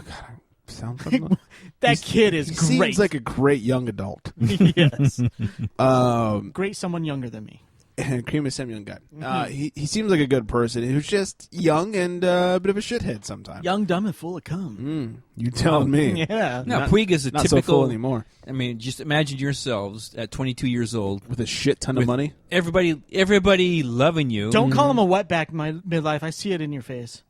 Oh, God, kid is great. Seems like a great young adult. Yes. Great someone younger than me. Cream of some young guy. He seems like a good person who's just young and a bit of a shithead sometimes. Young, dumb, and full of cum. You telling me? Yeah. No, Puig is a not typical. So full anymore. I mean, just imagine yourselves at 22 years old with a shit ton of money. Everybody loving you. Don't call him a wetback, my midlife. I see it in your face.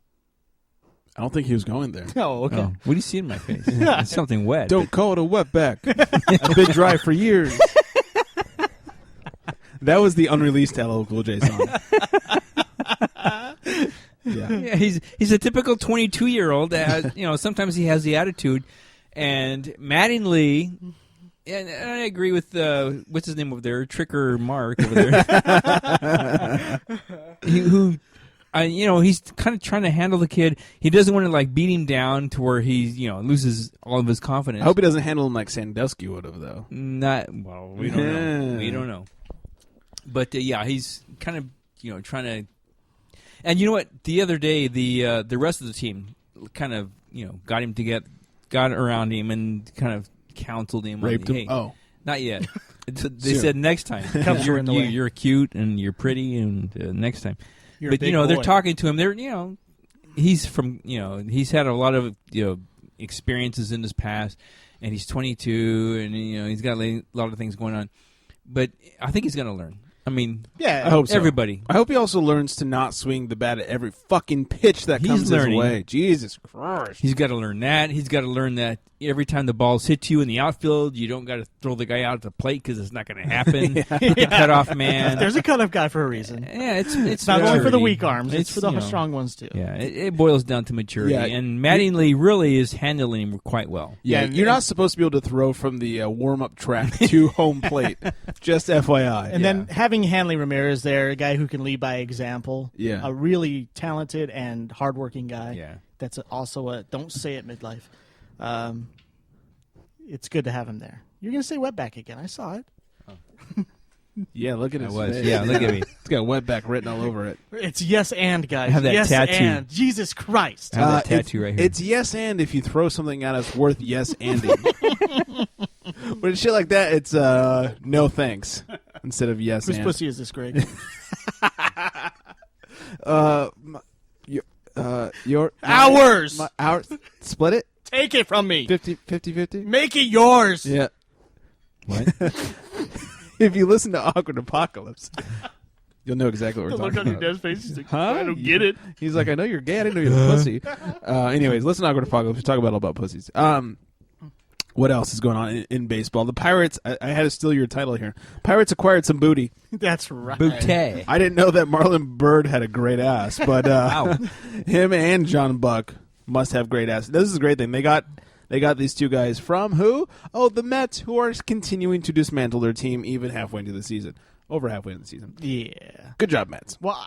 I don't think he was going there. Oh, okay. Oh, what do you see in my face? It's something wet. Don't call it a wetback. I've been dry for years. That was the unreleased LL Cool J song. Yeah, he's a typical 22-year-old. Sometimes he has the attitude, and Mattingly. And I agree with what's his name over there, Tricker Mark over there, he's kind of trying to handle the kid. He doesn't want to like beat him down to where he loses all of his confidence. I hope he doesn't handle him like Sandusky would have, though. We don't know. We don't know. But he's kind of trying to. And you know what? The other day, the rest of the team kind of got him to got around him and kind of counseled him. Raped him? Hey, oh, not yet. They said next time. You're cute and you're pretty, and next time. But they're talking to him. They're he's from he's had a lot of experiences in his past, and he's 22, and he's got a lot of things going on. But I think he's going to learn. I mean, Yeah, I hope so. everybody. I hope he also learns to not swing the bat at every fucking pitch that comes his learning. way. Jesus Christ. He's got to learn that. He's got to learn that every time the balls hit you in the outfield, you don't got to throw the guy out at the plate because it's not going to happen. The cutoff man. There's a cutoff guy for a reason. Yeah, it's not only for the maturity. weak arms; it's for the strong ones too. Yeah, it boils down to maturity, Yeah. and Mattingly really is handling him quite well. Yeah, you're not supposed to be able to throw from the warm-up track to home plate. Just FYI. And then having Hanley Ramirez there, a guy who can lead by example. Yeah. A really talented and hardworking guy. Yeah. That's also a don't say it midlife. It's good to have him there. You're going to say wetback again. I saw it. Yeah, look at his face. Yeah, look at me. It's got wetback written all over it. It's yes and, guys. I have that yes tattoo. and. Jesus Christ. I have that tattoo right here. It's yes and if you throw something at us worth yes anding. But shit like that, it's no thanks instead of yes Whose and. pussy is this, Greg? Your Ours. Ours. Split it. Take it from me. 50-50. Make it yours. Yeah. What? If you listen to Awkward Apocalypse, you'll know exactly what we're Look talking on your about. dad's face. He's like, Huh? I don't get it. He's like, I know you're gay. I didn't know you're a pussy. Anyways, listen to Awkward Apocalypse. We talk about all about pussies. What else is going on in baseball? The Pirates. I had to steal your title here. Pirates acquired some booty. That's right. Bouquet. I didn't know that Marlon Byrd had a great ass, but him and John Buck must have great ass. This is a great thing. They got these two guys from who? Oh, the Mets, who are continuing to dismantle their team even halfway into the season. Over halfway into the season. Yeah. Good job, Mets. Well,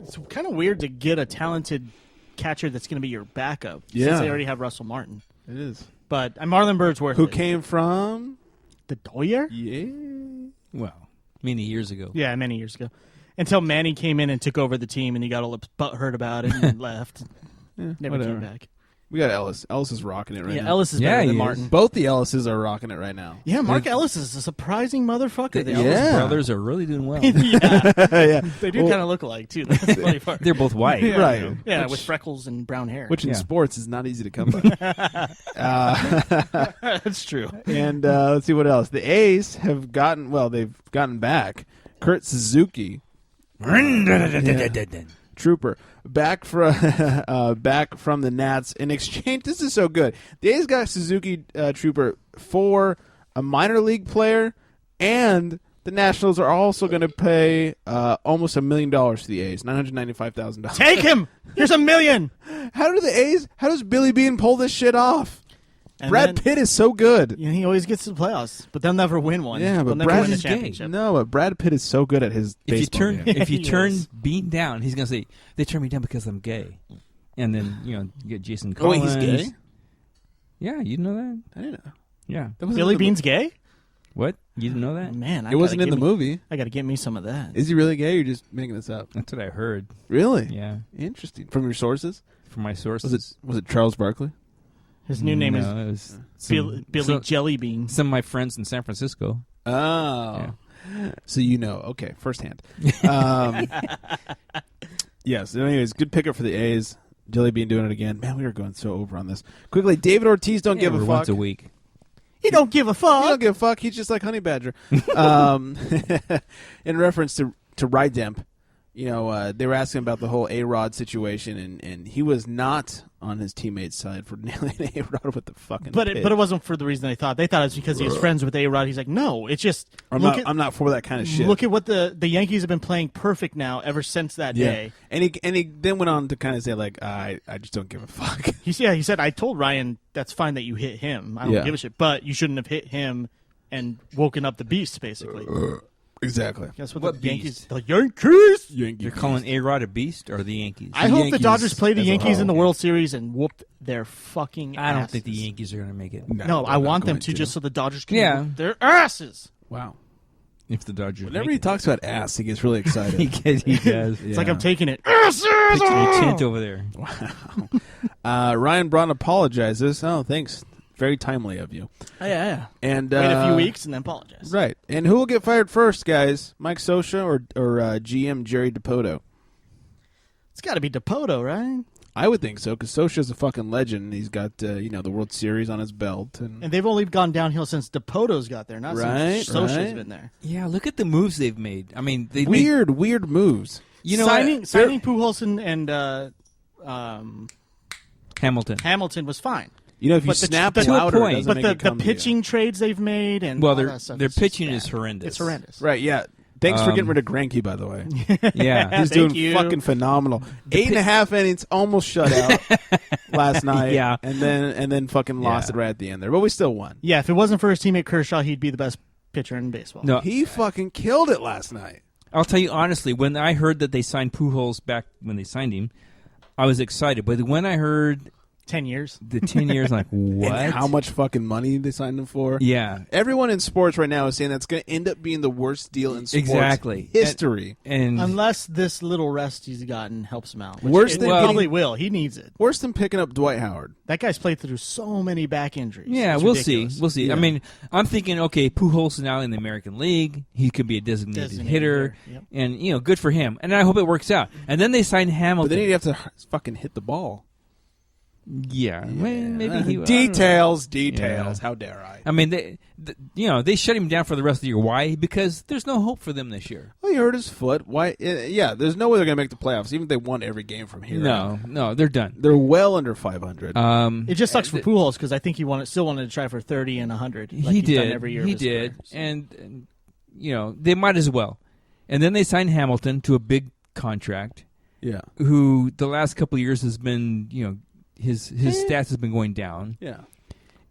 it's kind of weird to get a talented catcher that's going to be your backup. Yeah. Since they already have Russell Martin. It is. But Marlon Bird's worth Who it. came from? The Doyer? Yeah. Well, many years ago. Yeah, many years ago. Until Manny came in and took over the team, and he got all butthurt about it and left. Never whatever. came back. We got Ellis. Ellis is rocking it right now. Ellis is better he than is. Martin. Both the Ellises are rocking it right now. Yeah, Mark Ellis is a surprising motherfucker. The Ellis Yeah. brothers are really doing well. yeah. Yeah. They do kind of look alike, too. That's the funny part. They're both white. Yeah. Right. Yeah, Which- with freckles and brown hair. Which in Yeah. sports is not easy to come by. That's true. And let's see what else. The A's have they've gotten back Kurt Suzuki, Trooper, back from the Nats in exchange. This is so good. The A's got Suzuki Trooper for a minor league player, and the Nationals are also going to pay almost $1 million to the A's, $995,000. Take him! Here's $1 million! How does Billy Bean pull this shit off? And Brad then- Pitt is so good. Yeah, he always gets to the playoffs, but they'll never win one. Yeah, but they'll never Brad win a is gay. championship. No, but Brad Pitt is so good at his If you baseball turn game. if you He turn is. Bean down, he's gonna say they turned me down because I'm gay, and then you get Jason Oh, wait, Collins. he's gay? Yeah, you didn't know that? I didn't know. Yeah. That wasn't Billy in the Bean's gay? What? You didn't know that? Man, It wasn't in the movie. I got to get me some of that. Is he really gay or you're just making this up? That's what I heard. Really? Yeah, Interesting. From your sources? from my sources. Was it Charles Barkley? His new name is it was Billy some, Jellybean. some of my friends in San Francisco. Oh. So you know. Okay, firsthand. Yes. Anyways, good pickup for the A's. Jelly Bean doing it again. Man, we are going so over on this. Quickly, David Ortiz don't give a Every fuck. once a week. He don't give a He fuck. don't give a fuck. He's just like Honey Badger. In reference to Rydemp, they were asking about the whole A-Rod situation, and he was not on his teammate's side for nailing A-Rod with the fucking But pit. it wasn't for the reason they thought. They thought it was because he was friends with A-Rod. He's like, no, it's just I'm not for that kind of shit. Look at what the Yankees have been playing perfect now ever since that day. And he then went on to kind of say like, I just don't give a fuck. He said, I told Ryan that's fine that you hit him. I don't give a shit, but you shouldn't have hit him and woken up the beast, basically. Exactly. That's what What the Yankees. beast? The Yankees. You're calling A-Rod a beast or the Yankees? I hope the Yankees Dodgers play the as a Yankees in the whole. World Series and whooped their fucking I don't asses. think the Yankees are going to make it. No, I want them to just so the Dodgers can Yeah. whoop their asses. Wow. If the Dodgers Whenever make he it. talks about ass, he gets really excited. he does. It's like I'm taking it. Asses! Picture your tint over there. Ryan Braun apologizes. Oh, thanks. Very timely of you. Oh, yeah. And Wait a few weeks and then apologize. Right. And who will get fired first, guys? Mike Scioscia or GM Jerry Dipoto? It's got to be Dipoto, right? I would think so, because Scioscia's a fucking legend. And he's got the World Series on his belt, and they've only gone downhill since DePoto's got there, not since Scioscia's been there. Yeah, look at the moves they've made. I mean, they weird moves. You know, signing Pujols and Hamilton was fine. You know, if you snap louder, it doesn't make it come the pitching trades they've made and their pitching is horrendous. It's horrendous. Right? Yeah. Thanks for getting rid of Greinke, by the way. Yeah, he's doing fucking phenomenal. 8.5 innings, almost shut out last night. Yeah, and then fucking lost it right at the end there, but we still won. Yeah, if it wasn't for his teammate Kershaw, he'd be the best pitcher in baseball. No, he fucking killed it last night. I'll tell you honestly, when I heard that they signed Pujols back when they signed him, I was excited. But when I heard 10 years, the 10 years, I'm like, what? And how much fucking money they signed him for? Yeah, everyone in sports right now is saying that's going to end up being the worst deal in sports history. And unless this little rest he's gotten helps him out, worse than probably will. He needs it. Worse than picking up Dwight Howard. That guy's played through so many back injuries. Yeah, it's we'll ridiculous. see. We'll see. Yeah. I mean, I'm thinking, okay, Pujols is now in the American League. He could be a designated hitter, yep. and good for him. And I hope it works out. And then they signed Hamilton. But then he'd have to fucking hit the ball. Yeah. Well, maybe he details. Yeah. How dare I? I mean, they shut him down for the rest of the year. Why? Because there's no hope for them this year. Well, he hurt his foot. Why? Yeah, there's no way they're going to make the playoffs, even if they won every game from here. No, they're done. They're well under 500. It just sucks for Pujols because I think he still wanted to try for 30 and 100. Like he he's did done every year. He did, career, so. and they might as well. And then they signed Hamilton to a big contract. Yeah, who the last couple of years has been his stats has been going down. Yeah.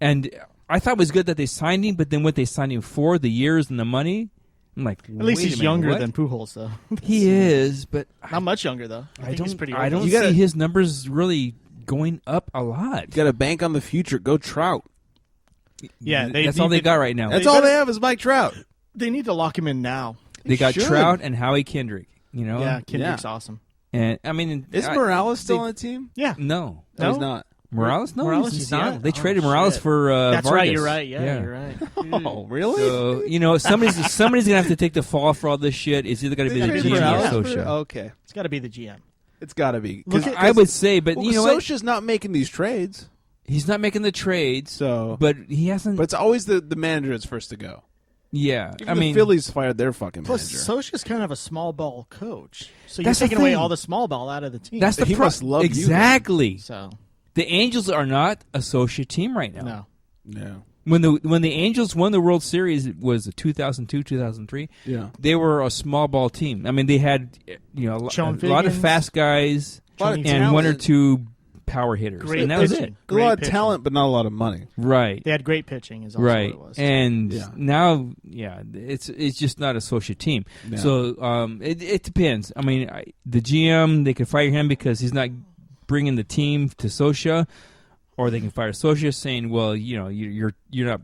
And I thought it was good that they signed him, but then what they signed him for, the years and the money, I'm like, at least he's younger than Pujols, though. He is, but not much younger though. I think he's pretty old. I don't see his numbers really going up a lot. You got to bank on the future. Go Trout. Yeah, that's all they got right now. That's all they have is Mike Trout. They need to lock him in now. They got Trout and Howie Kendrick. Yeah, Kendrick's awesome. And I mean, is Morales still on the team? Yeah. No, he's not. Morales? No, Morales, he's not. They traded Morales for That's Vargas. right. You're right. Yeah, you're right. Oh, really? So somebody's gonna have to take the fall for all this shit. It's either gonna be the GM or Scioscia. Okay, it's got to be the GM. It's got to be. I would say, but Scioscia's not making these trades. He's not making the trades. So, but he hasn't. But it's always the manager that's first to go. Yeah, even the Phillies fired their fucking plus, manager. Scioscia's kind of a small ball coach, so you're taking away all the small ball out of the team. That's he must love exactly. You, so the Angels are not a Scioscia team right now. No. When the Angels won the World Series, it was 2002, 2003. Yeah, they were a small ball team. I mean, they had a lot of fast guys and one or two power hitters, and that was it. A lot of talent, but not a lot of money. Right. They had great pitching, is also what it was. And now, it's just not a Scioscia team. No. So it depends. I mean, the GM, they could fire him because he's not bringing the team to Scioscia, or they can fire Scioscia saying, well, you're not.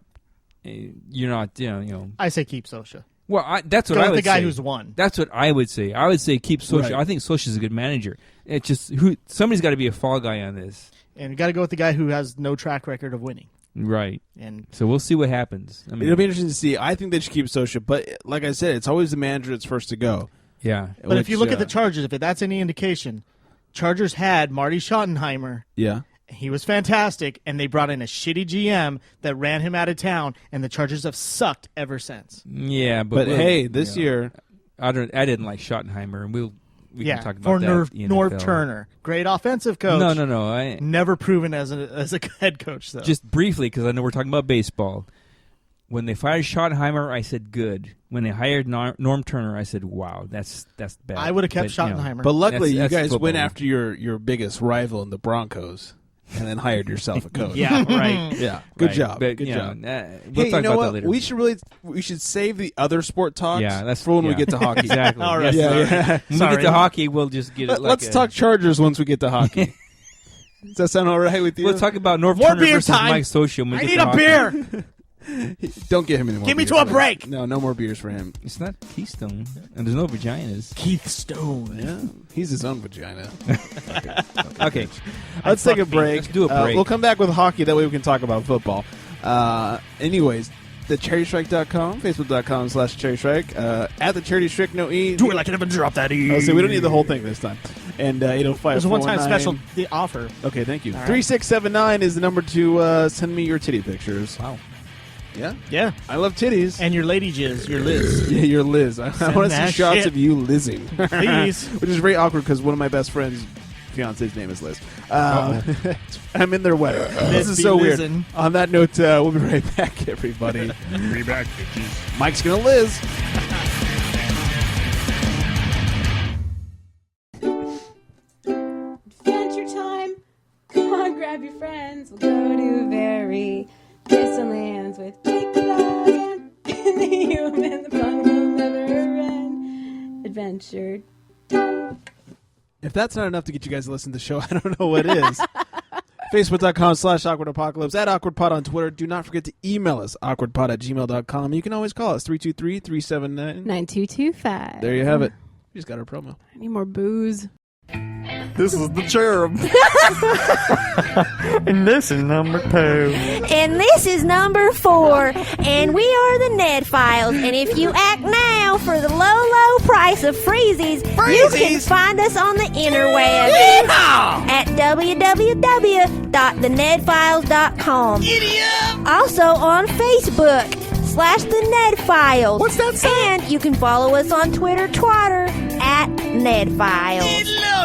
I say keep Scioscia. Well, that's what I would say. The guy who's won. That's what I would say. I would say keep Scioscia. Right. I think Scioscia's a good manager. It's just somebody's got to be a fall guy on this. And you got to go with the guy who has no track record of winning. Right. And so we'll see what happens. I mean, it'll be interesting to see. I think they should keep Scioscia, but like I said, it's always the manager that's first to go. Yeah. But if you look at the Chargers, if that's any indication, Chargers had Marty Schottenheimer. Yeah. He was fantastic, and they brought in a shitty GM that ran him out of town, and the Chargers have sucked ever since. Yeah, but hey, this year I didn't like Schottenheimer, and we can talk about for that. Norv Turner, great offensive coach. No, I never proven as a head coach though. Just briefly, because I know we're talking about baseball. When they fired Schottenheimer, I said good. When they hired Norm Turner, I said wow, that's bad. I would have kept Schottenheimer, but luckily you guys went after your biggest rival in the Broncos. And then hired yourself a coach. Yeah, right. Yeah, good job. But, good job. We'll talk about that later. We should save the other sport talks. That's for when we get to hockey. Exactly. All right. Yeah. When we get to hockey, we'll just get it. Let's talk Chargers once we get to hockey. Does that sound all right with you? We'll talk about Norv Turner versus Mike Scioscia. I need a beer. Don't get him any more. Give me to a break. No more beers for him. It's not Keystone, and there's no vaginas. Keith Stone. Yeah, he's his own vagina. Okay. Let's take a break. Let's do a break. We'll come back with hockey. That way we can talk about football. Anyways, thecharitystrike.com, facebook.com/charitystrike. At the Charity Strike, no E. Do it like I never dropped that E. Oh, so we don't need the whole thing this time. And 805. There's a one-time special offer. Okay, thank you. All right. 3679 is the number to send me your titty pictures. Wow. Yeah? Yeah. I love titties. And your lady jizz, your Liz. Yeah, you're Liz. I want to see that shots shit. of you lizzing. Please. Which is very awkward because one of my best friends' fiance's name is Liz. I'm in their wedding. This is so weird. lizzing. On that note, we'll be right back, everybody. Be back, bitches. Mike's going to Liz. Adventure time. Come on, grab your friends. We'll go to very distant lands with big flag and the human. The fun will never end. Adventure time. If that's not enough to get you guys to listen to the show, I don't know what is. Facebook.com/AwkwardApocalypse, at AwkwardPod on Twitter. Do not forget to email us, awkwardpod@gmail.com. You can always call us, 323-379. 9225. There you have it. We just got our promo. I need more booze. This is the cherub. And this is number 2. And this is number 4. And we are the Ned Files. And if you act now for the low, low price of freezies, you can find us on the interweb at www.thenedfiles.com. Also on Facebook /The Ned Files. What's that say? And you can follow us on Twitter, at Ned Files.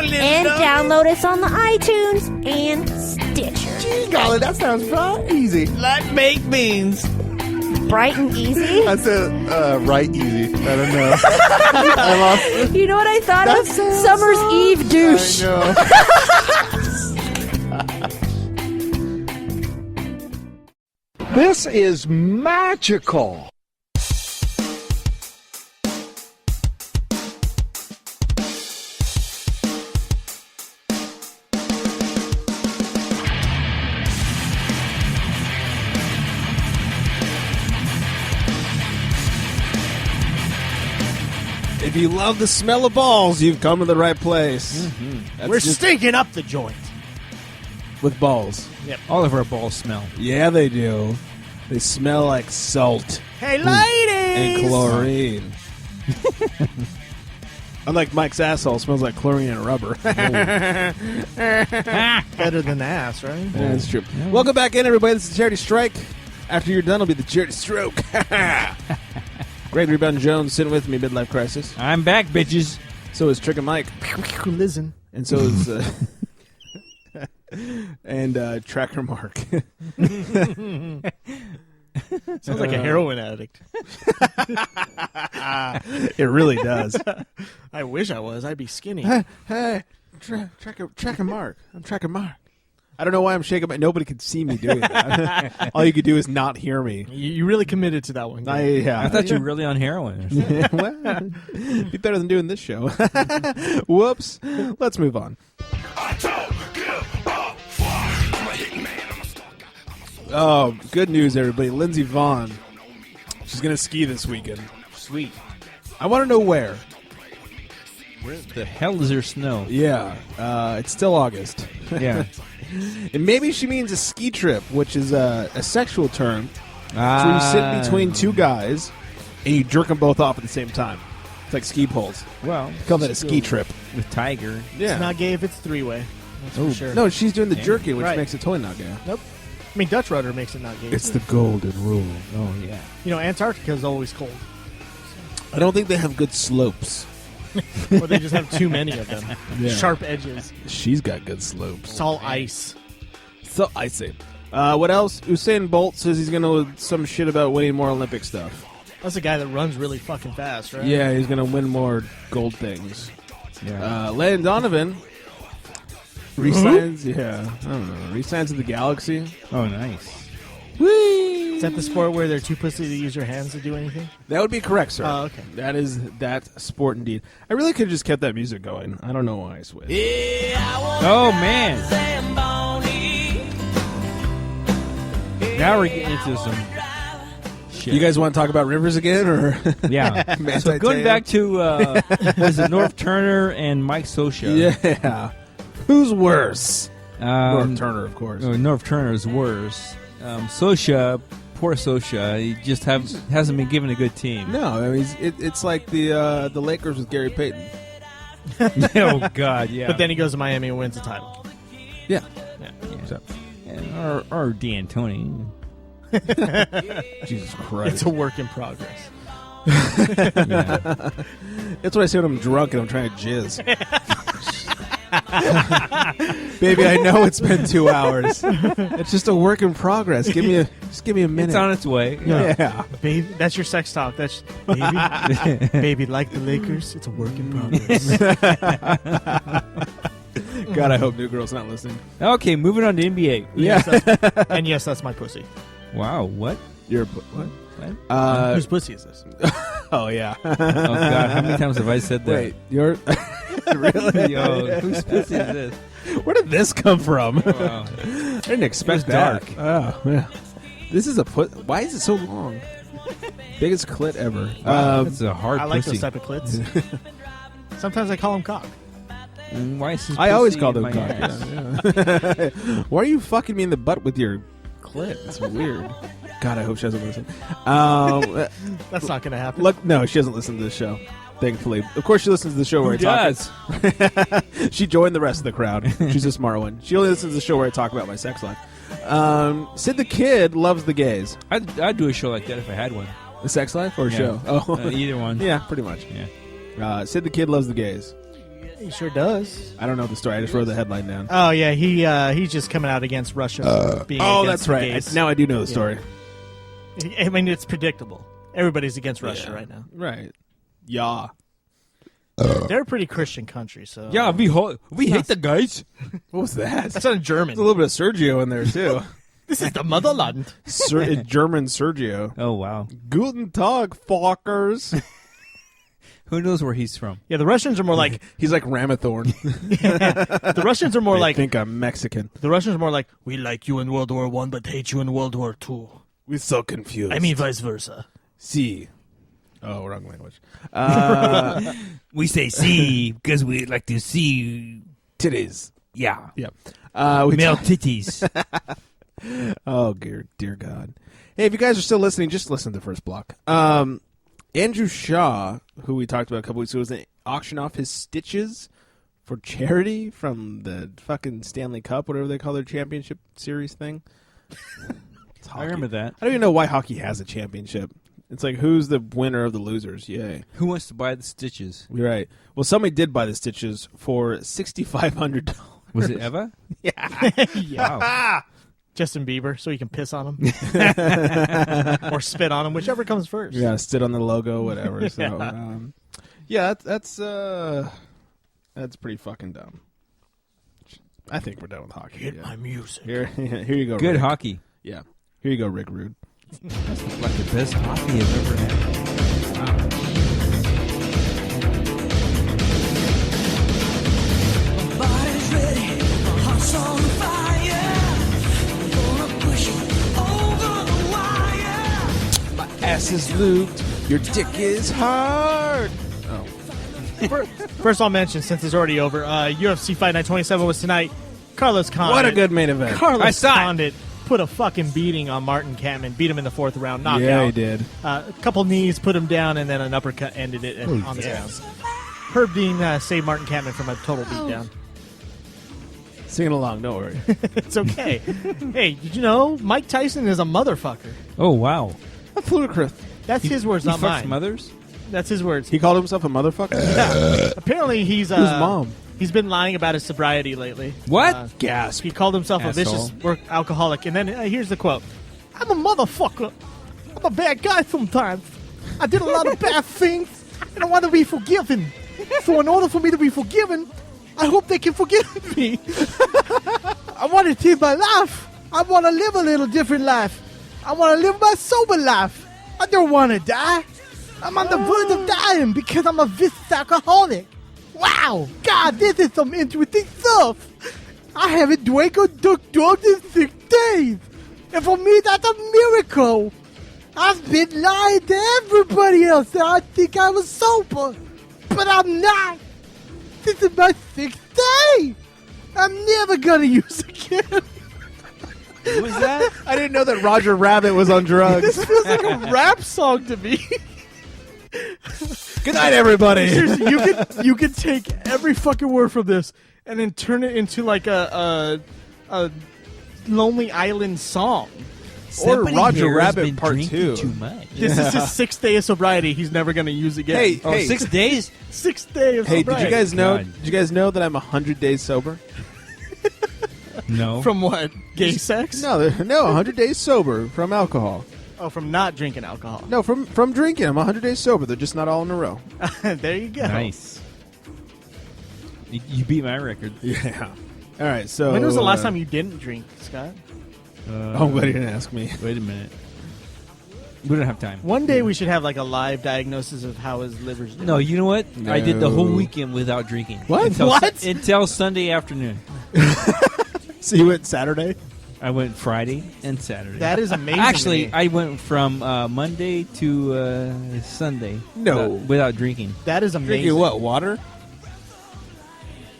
And download us on the iTunes and Stitcher. Gee golly, that sounds right easy. Like baked beans. Bright and easy. I said, right easy. I don't know. I lost. You know what I thought That of? sounds Summer's right. Eve douche. I know. This is magical. If you love the smell of balls, you've come to the right place. Mm-hmm. We're stinking up the joint. With balls. Yep. All of our balls smell. Yeah, they do. They smell like salt. Hey, ladies! And chlorine. Unlike Mike's asshole, smells like chlorine and rubber. Better than ass, right? Yeah, that's true. Yeah. Welcome back in, everybody. This is Charity Strike. After you're done, it'll be the Charity Stroke. Greg Rebound Jones sitting with me, Midlife Crisis. I'm back, bitches. So is Trick and Mike. Listen. And so is... and Tracker Mark. Sounds like a heroin addict. It really does. I wish I was. I'd be skinny. Hey, Tracker Mark. I'm Tracker Mark. I don't know why I'm shaking, but nobody could see me doing that. All you could do is not hear me. You really committed to that one. I thought you were really on heroin. Yeah, well, be better than doing this show. Whoops. Let's move on. Oh, good news, everybody. Lindsey Vonn. She's going to ski this weekend. Sweet. I want to know where. Where the hell is there snow? Yeah. It's still August. Yeah. And maybe she means a ski trip, which is a sexual term. So you sit between two guys and you jerk them both off at the same time. It's like ski poles. Well, call that a ski trip. With Tiger. Yeah. It's not gay if it's three-way. That's for sure. No, she's doing the jerking, which Right. makes it totally not gay. Nope. I mean, Dutch rudder makes it not gay. It's the golden rule. Oh, yeah. You know, Antarctica is always cold. I don't think they have good slopes. Or they just have too many of them. Yeah. Sharp edges. She's got good slopes. It's all ice. So icy. What else? Usain Bolt says he's going to some shit about winning more Olympic stuff. That's a guy that runs really fucking fast, right? Yeah, he's going to win more gold things. Yeah. Landon Donovan resigns. Yeah, I don't know. Resigns to the Galaxy. Oh, nice. Whee! Is that the sport where they're too pussy to use your hands to do anything? That would be correct, sir. Oh, okay. That is that sport indeed. I really could have just kept that music going. I don't know why I switched. Oh, man. Now we're getting into some shit. You guys want to talk about Rivers again, or Yeah. Man, So going back to was it North Turner and Mike Sosha? Yeah. Who's worse? North Turner, of course. North Turner is worse. Sosha, poor Sosha, he just hasn't been given a good team. No, I mean it's like the Lakers with Gary Payton. Oh God, yeah. But then he goes to Miami and wins the title. Yeah. So, or D'Antoni. Jesus Christ. It's a work in progress. That's what I say when I'm drunk and I'm trying to jizz. Baby, I know it's been 2 hours. It's just a work in progress. Just give me a minute. It's on its way. Yeah. Baby, that's your sex talk. That's baby. Baby, like the Lakers, it's a work in progress. God, I hope New Girl's not listening. Okay, moving on to NBA. Yeah. And yes, that's my pussy. Wow, what? What? Whose pussy is this? Oh, yeah. Oh, God, how many times have I said that? Wait, you're... Really? Yo, whose pussy is this? Where did this come from? Wow. I didn't expect that. Dark. Oh, yeah. This is a Why is it so long? Biggest clit ever. It's a hard I like pussy. those type of clits. Sometimes I call them cock. Why is his I always pussy call in them my cock. ass? Yeah. Why are you fucking me in the butt with your clit? It's weird. God, I hope she doesn't listen. That's not going to happen. Look, no, she doesn't listen to this show. Thankfully, of course, she listens to the show where I talk. She joined the rest of the crowd. She's a smart one. She only listens to the show where I talk about my sex life. Sid the Kid loves the gays. I'd do a show like that if I had one. A sex life or a show? Oh, either one. Yeah, pretty much. Yeah. Sid the Kid loves the gays. He sure does. I don't know the story. I just wrote the headline down. Oh yeah, he's just coming out against Russia. Being against that's the right. gays. Now I do know the story. I mean, it's predictable. Everybody's against Russia right now. Right. Yeah. They're a pretty Christian country, so Yeah, we hate the guys. What was that? That's not German. There's a little bit of Sergio in there too. This is the motherland. German Sergio. Oh wow. Guten Tag, fuckers. Who knows where he's from? Yeah, the Russians are more like He's like Ramathorn. the Russians are more I like think I'm Mexican. the Russians are more like we like you in World War I, but hate you in World War II. We're so confused. I mean, vice versa. See. Oh, wrong language. We say see because we like to see Titties. Yeah. Yeah. Male titties. Oh, dear God. Hey, if you guys are still listening, just listen to the first block. Andrew Shaw, who we talked about a couple weeks ago, was going to auction off his stitches for charity from the fucking Stanley Cup, whatever they call their championship series thing. I remember that. I don't even know why hockey has a championship. It's like, who's the winner of the losers? Yay. Who wants to buy the stitches? You're right. Well, somebody did buy the stitches for $6,500. Was it Eva? Yeah. Wow. Justin Bieber, so you can piss on him or spit on him, whichever comes first. Yeah, sit on the logo, whatever. So, that's pretty fucking dumb. I think we're done with hockey. Hit my music. Here you go. Good Rick. hockey. Yeah. Here you go, Rick Rude. That's like the best hockey I've ever had. Wow. Ass is lubed. Your dick is hard. Oh. First, I'll mention, since it's already over, UFC Fight Night 27 was tonight. Carlos Condit. What a good main event. Carlos Condit put a fucking beating on Martin Kampmann. Beat him in the fourth round. Knockout. Yeah, he did. A couple knees, put him down, and then an uppercut ended it on the ground. Herb Dean saved Martin Kampmann from a total beatdown. Singing along, don't worry. It's okay. Hey, did you know Mike Tyson is a motherfucker? Oh, wow. That's ludicrous. That's his words, He not fucks mine. mothers? That's his words. He called himself a motherfucker? Yeah. Apparently, he's Who's mom? He's been lying about his sobriety lately. What? Gasp. He called himself a vicious work alcoholic. And then here's the quote. I'm a motherfucker. I'm a bad guy sometimes. I did a lot of bad things, and I want to be forgiven. So in order for me to be forgiven, I hope they can forgive me. I want to live my life. I want to live a little different life. I want to live my sober life. I don't want to die. I'm on the verge of dying because I'm a vicious alcoholic. Wow. God, this is some interesting stuff. I haven't drank or took drugs in 6 days. And for me, that's a miracle. I've been lying to everybody else that I think I was sober. But I'm not. This is my 6th day. I'm never going to use again. What was that? I didn't know that Roger Rabbit was on drugs. This feels like a rap song to me. Good night, everybody. Seriously, you could take every fucking word from this and then turn it into like a Lonely Island song. Somebody or Roger here has Rabbit been Part drinking 2. Too much. This is his 6th day of sobriety. He's never going to use again. Hey, 6 days? 6th day of Hey, sobriety. did you guys know? God. Did you guys know that I'm 100 days sober? No. From what? Gay sex? No, 100 days sober from alcohol. Oh, from not drinking alcohol. No, from drinking. I'm 100 days sober. They're just not all in a row. There you go. Nice. You beat my record. Yeah. All right. So When was the last time you didn't drink, Scott? Oh, but he didn't ask me. Wait a minute. We don't have time. One day we should have like a live diagnosis of how his liver's doing. No, you know what? I did the whole No. weekend without drinking. What? Until Sunday afternoon. So you went Saturday? I went Friday and Saturday. That is amazing. Actually, to me. I went from Monday to Sunday. No. Without drinking. That is amazing. Drinking what? Water?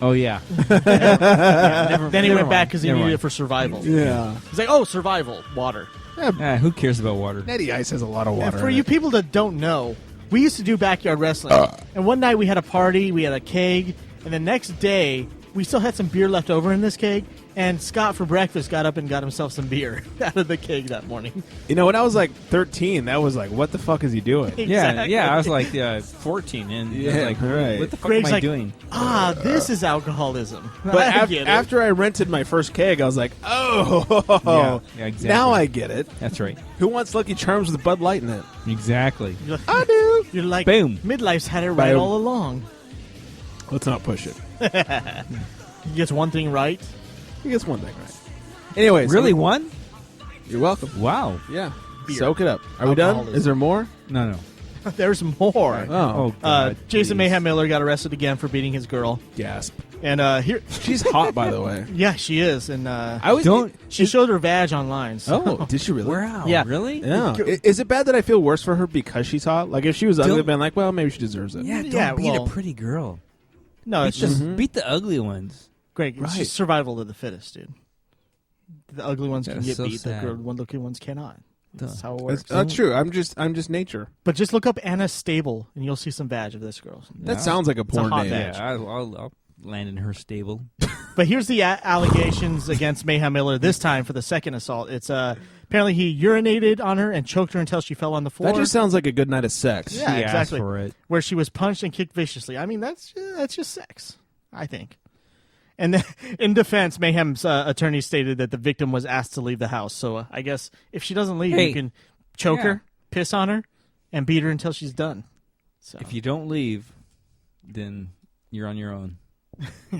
Oh, yeah. Then he went back because he Never needed mind. it for survival. Yeah. He's like, oh, survival, water. Who cares about water? Natty Ice has a lot of water. And for in you it. people that don't know, we used to do backyard wrestling. And one night we had a party, we had a keg, and the next day we still had some beer left over in this keg. And Scott, for breakfast, got up and got himself some beer out of the keg that morning. You know, when I was like 13, that was like, what the fuck is he doing? Exactly. Yeah, I was like 14, and I was like, right. what the fuck Greg's am I like, doing? This is alcoholism. But I get it. after I rented my first keg, I was like, oh, Yeah, exactly. now I get it. That's right. Who wants Lucky Charms with Bud Light in it? Exactly. You're like, I do. You're like, Boom. Midlife's had it right Boom. all along. Let's not push it. He gets one thing right. He gets one thing right. Anyways. Really, one? You're welcome. Wow. Yeah. Beer. Soak it up. Are we done? Alcoholism. Is there more? No. There's more. Oh. God, Jason please. Mayhem Miller got arrested again for beating his girl. Gasp. And here, She's hot, by the way. yeah, she is. And I was she showed her vag online. So. Oh, did she really? Wow. Yeah. Really? Yeah. Is it bad that I feel worse for her because she's hot? Like, if she was ugly, I'd been like, well, maybe she deserves it. Yeah, don't Yeah, beat well- a pretty girl. No, it's just Beat the ugly ones. Greg. It's Right. just survival of the fittest, dude. The ugly ones can That's get so beat. sad. The looking ones cannot. That's how it works. That's true. I'm just nature. But just look up Anna Stable, and you'll see some vag of this girl. That sounds like a porn hot name. bag. Yeah, I'll land in her stable. But here's the allegations against Mayhem Miller. This time for the second assault, it's apparently he urinated on her and choked her until she fell on the floor. That just sounds like a good night of sex. Yeah, She asked exactly. for it. Where she was punched and kicked viciously. I mean, that's just sex, I think. And then, in defense, Mayhem's attorney stated that the victim was asked to leave the house. So I guess if she doesn't leave, Hey. you can choke her, piss on her, and beat her until she's done. So If you don't leave, then you're on your own.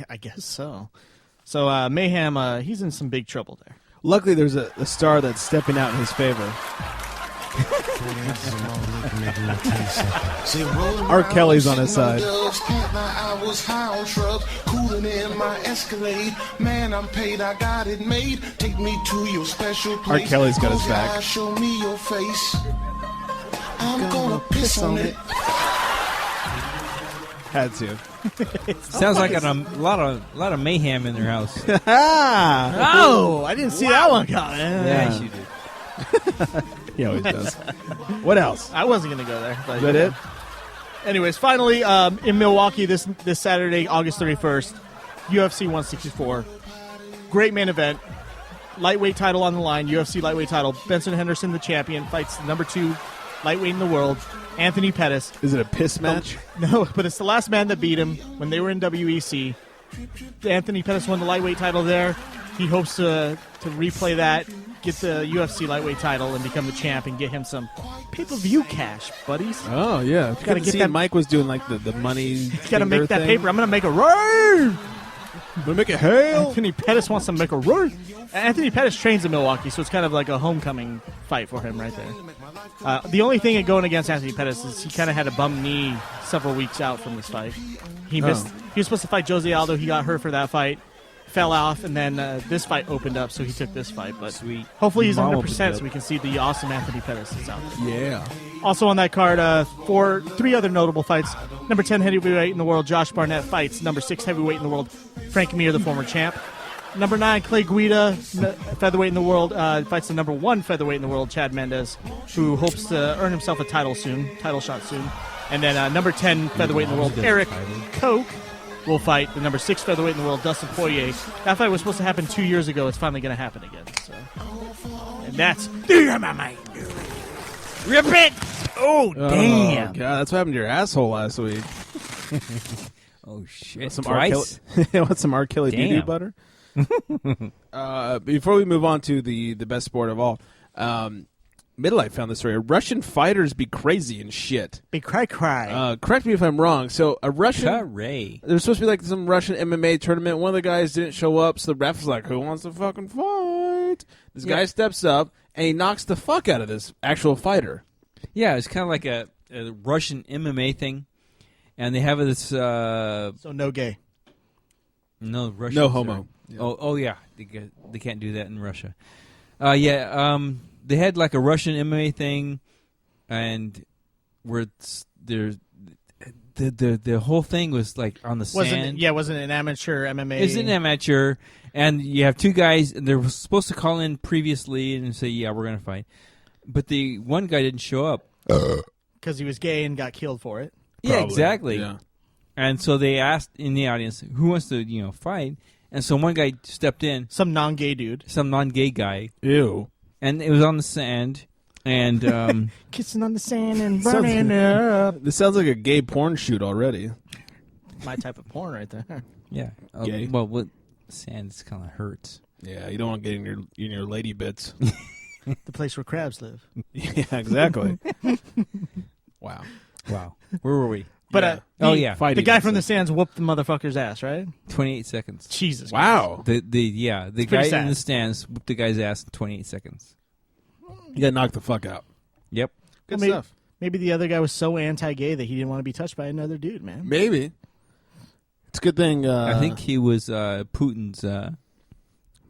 I guess so. So Mayhem, he's in some big trouble there. Luckily, there's a star that's stepping out in his favor. R. Kelly's on his side. I was high on shrubs, cooling in my Escalade. Man, I'm paid, I got it made. Take me to your special place. R. Kelly's got his Close your back. eyes, show me your face. I'm gonna piss on it. Had to. Sounds like a lot of mayhem in their house. Oh, I didn't see that one coming. Yeah, you did. He always does. What else? I wasn't going to go there. But Is that it? Anyways, finally, in Milwaukee this Saturday, August 31st, UFC 164. Great main event. Lightweight title on the line, UFC lightweight title. Benson Henderson, the champion, fights the number 2 lightweight in the world, Anthony Pettis. Is it a piss match? No, but it's the last man that beat him when they were in WEC. Anthony Pettis won the lightweight title there. He hopes to replay that, get the UFC lightweight title, and become the champ and get him some pay-per-view cash, buddies. Oh, yeah. Gotta get that. Mike was doing like the money. Got to make that thing. paper. I'm going to make a run. I'm going to make it hail. Anthony Pettis wants to make a run. Anthony Pettis trains in Milwaukee, so it's kind of like a homecoming fight for him right there. The only thing going against Anthony Pettis is he kind of had a bum knee several weeks out from this fight. He missed. He was supposed to fight Jose Aldo. He got hurt for that fight, fell off, and then this fight opened up, so he took this fight. But Sweet. hopefully he's Mama 100%, so we can see the awesome Anthony Pettis that's out there. Yeah. Also on that card, 3 other notable fights. Number 10 heavyweight in the world, Josh Barnett fights number 6 heavyweight in the world, Frank Mir, the former champ. Number 9, Clay Guida, featherweight in the world, fights the number 1 featherweight in the world, Chad Mendes, who hopes to earn himself a title shot soon. And then number 10 featherweight in the world, Eric Koch, will fight the number 6 featherweight in the world, Dustin Poirier. That fight was supposed to happen 2 years ago. It's finally going to happen again. So. And that's the MMA. Rip it! Oh, damn. Oh, God, that's what happened to your asshole last week. Oh, shit. Some Twice? Want some R. Kelly doo-doo butter? Before we move on to the best sport of all, Midlife found this story. Russian fighters be crazy and shit. Be cry. Correct me if I'm wrong. So a Russian... Hooray. There's supposed to be like some Russian MMA tournament. One of the guys didn't show up, so the ref was like, who wants to fucking fight? This guy steps up, and he knocks the fuck out of this actual fighter. Yeah, it's kind of like a Russian MMA thing. And they have this... so no gay. No, Russians no homo. Yeah. Oh, yeah. They can't do that in Russia. They had like a Russian MMA thing, and where the whole thing was like on the sand. Wasn't an amateur MMA. It's an amateur, and you have two guys, and they're supposed to call in previously and say, yeah, we're going to fight. But the one guy didn't show up. Because he was gay and got killed for it. Yeah, exactly. Yeah. And so they asked in the audience, who wants to, fight? And so one guy stepped in. Some non-gay dude. Some non-gay guy. Ew. And it was on the sand. And kissing on the sand and burning up. This sounds like a gay porn shoot already. My type of porn right there. Yeah. Gay. Well, sand kind of hurts. Yeah, you don't want to get in your lady bits. The place where crabs live. Yeah, exactly. Wow. Where were we? But Fighting the guy from the sands whooped the motherfucker's ass, right? 28 seconds. Jesus. Wow. The guy in the stands whooped the guy's ass in 28 seconds. You got knocked the fuck out. Yep. Good stuff. Maybe the other guy was so anti-gay that he didn't want to be touched by another dude, man. Maybe. It's a good thing. I think he was Putin's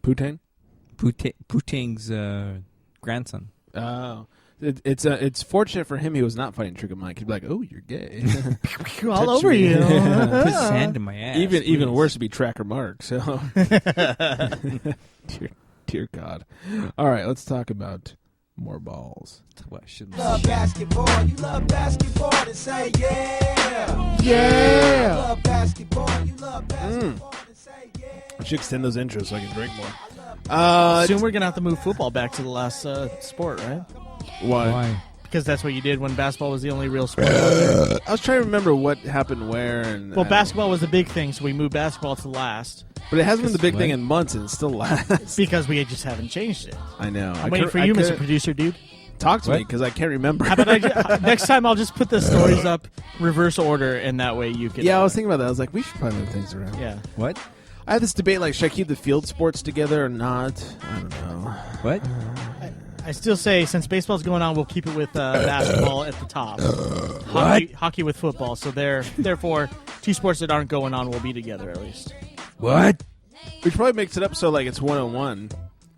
Putin? Putin's grandson. Oh. It's fortunate for him he was not fighting Trigger Mike. He'd be like, "Oh, you're gay." All over you. Put sand in my ass. Even worse would be Tracker Mark. So, dear God. All right, let's talk about more balls. Love basketball. You love basketball. Then say yeah. Yeah. You love basketball. You love basketball. Then say yeah. I should extend those intros so I can drink more. Soon we're gonna have to move football back to the last sport, right? Why? Because that's what you did when basketball was the only real sport. I was trying to remember what happened where. Well, basketball was the big thing, so we moved basketball to last. But it hasn't been the big thing in months, and it still lasts. Because we just haven't changed it. I know. I'm waiting for you, Mr. Producer, dude. Talk to me, because I can't remember. How about next time I'll just put the stories up reverse order, and that way you can... Yeah, I was thinking about that. I was like, we should probably move things around. Yeah. What? I had this debate, like, should I keep the field sports together or not? I don't know. What? I still say, since baseball's going on, we'll keep it with basketball at the top. Hockey with football. So therefore, two sports that aren't going on will be together at least. What? We should probably mix it up so like it's 101.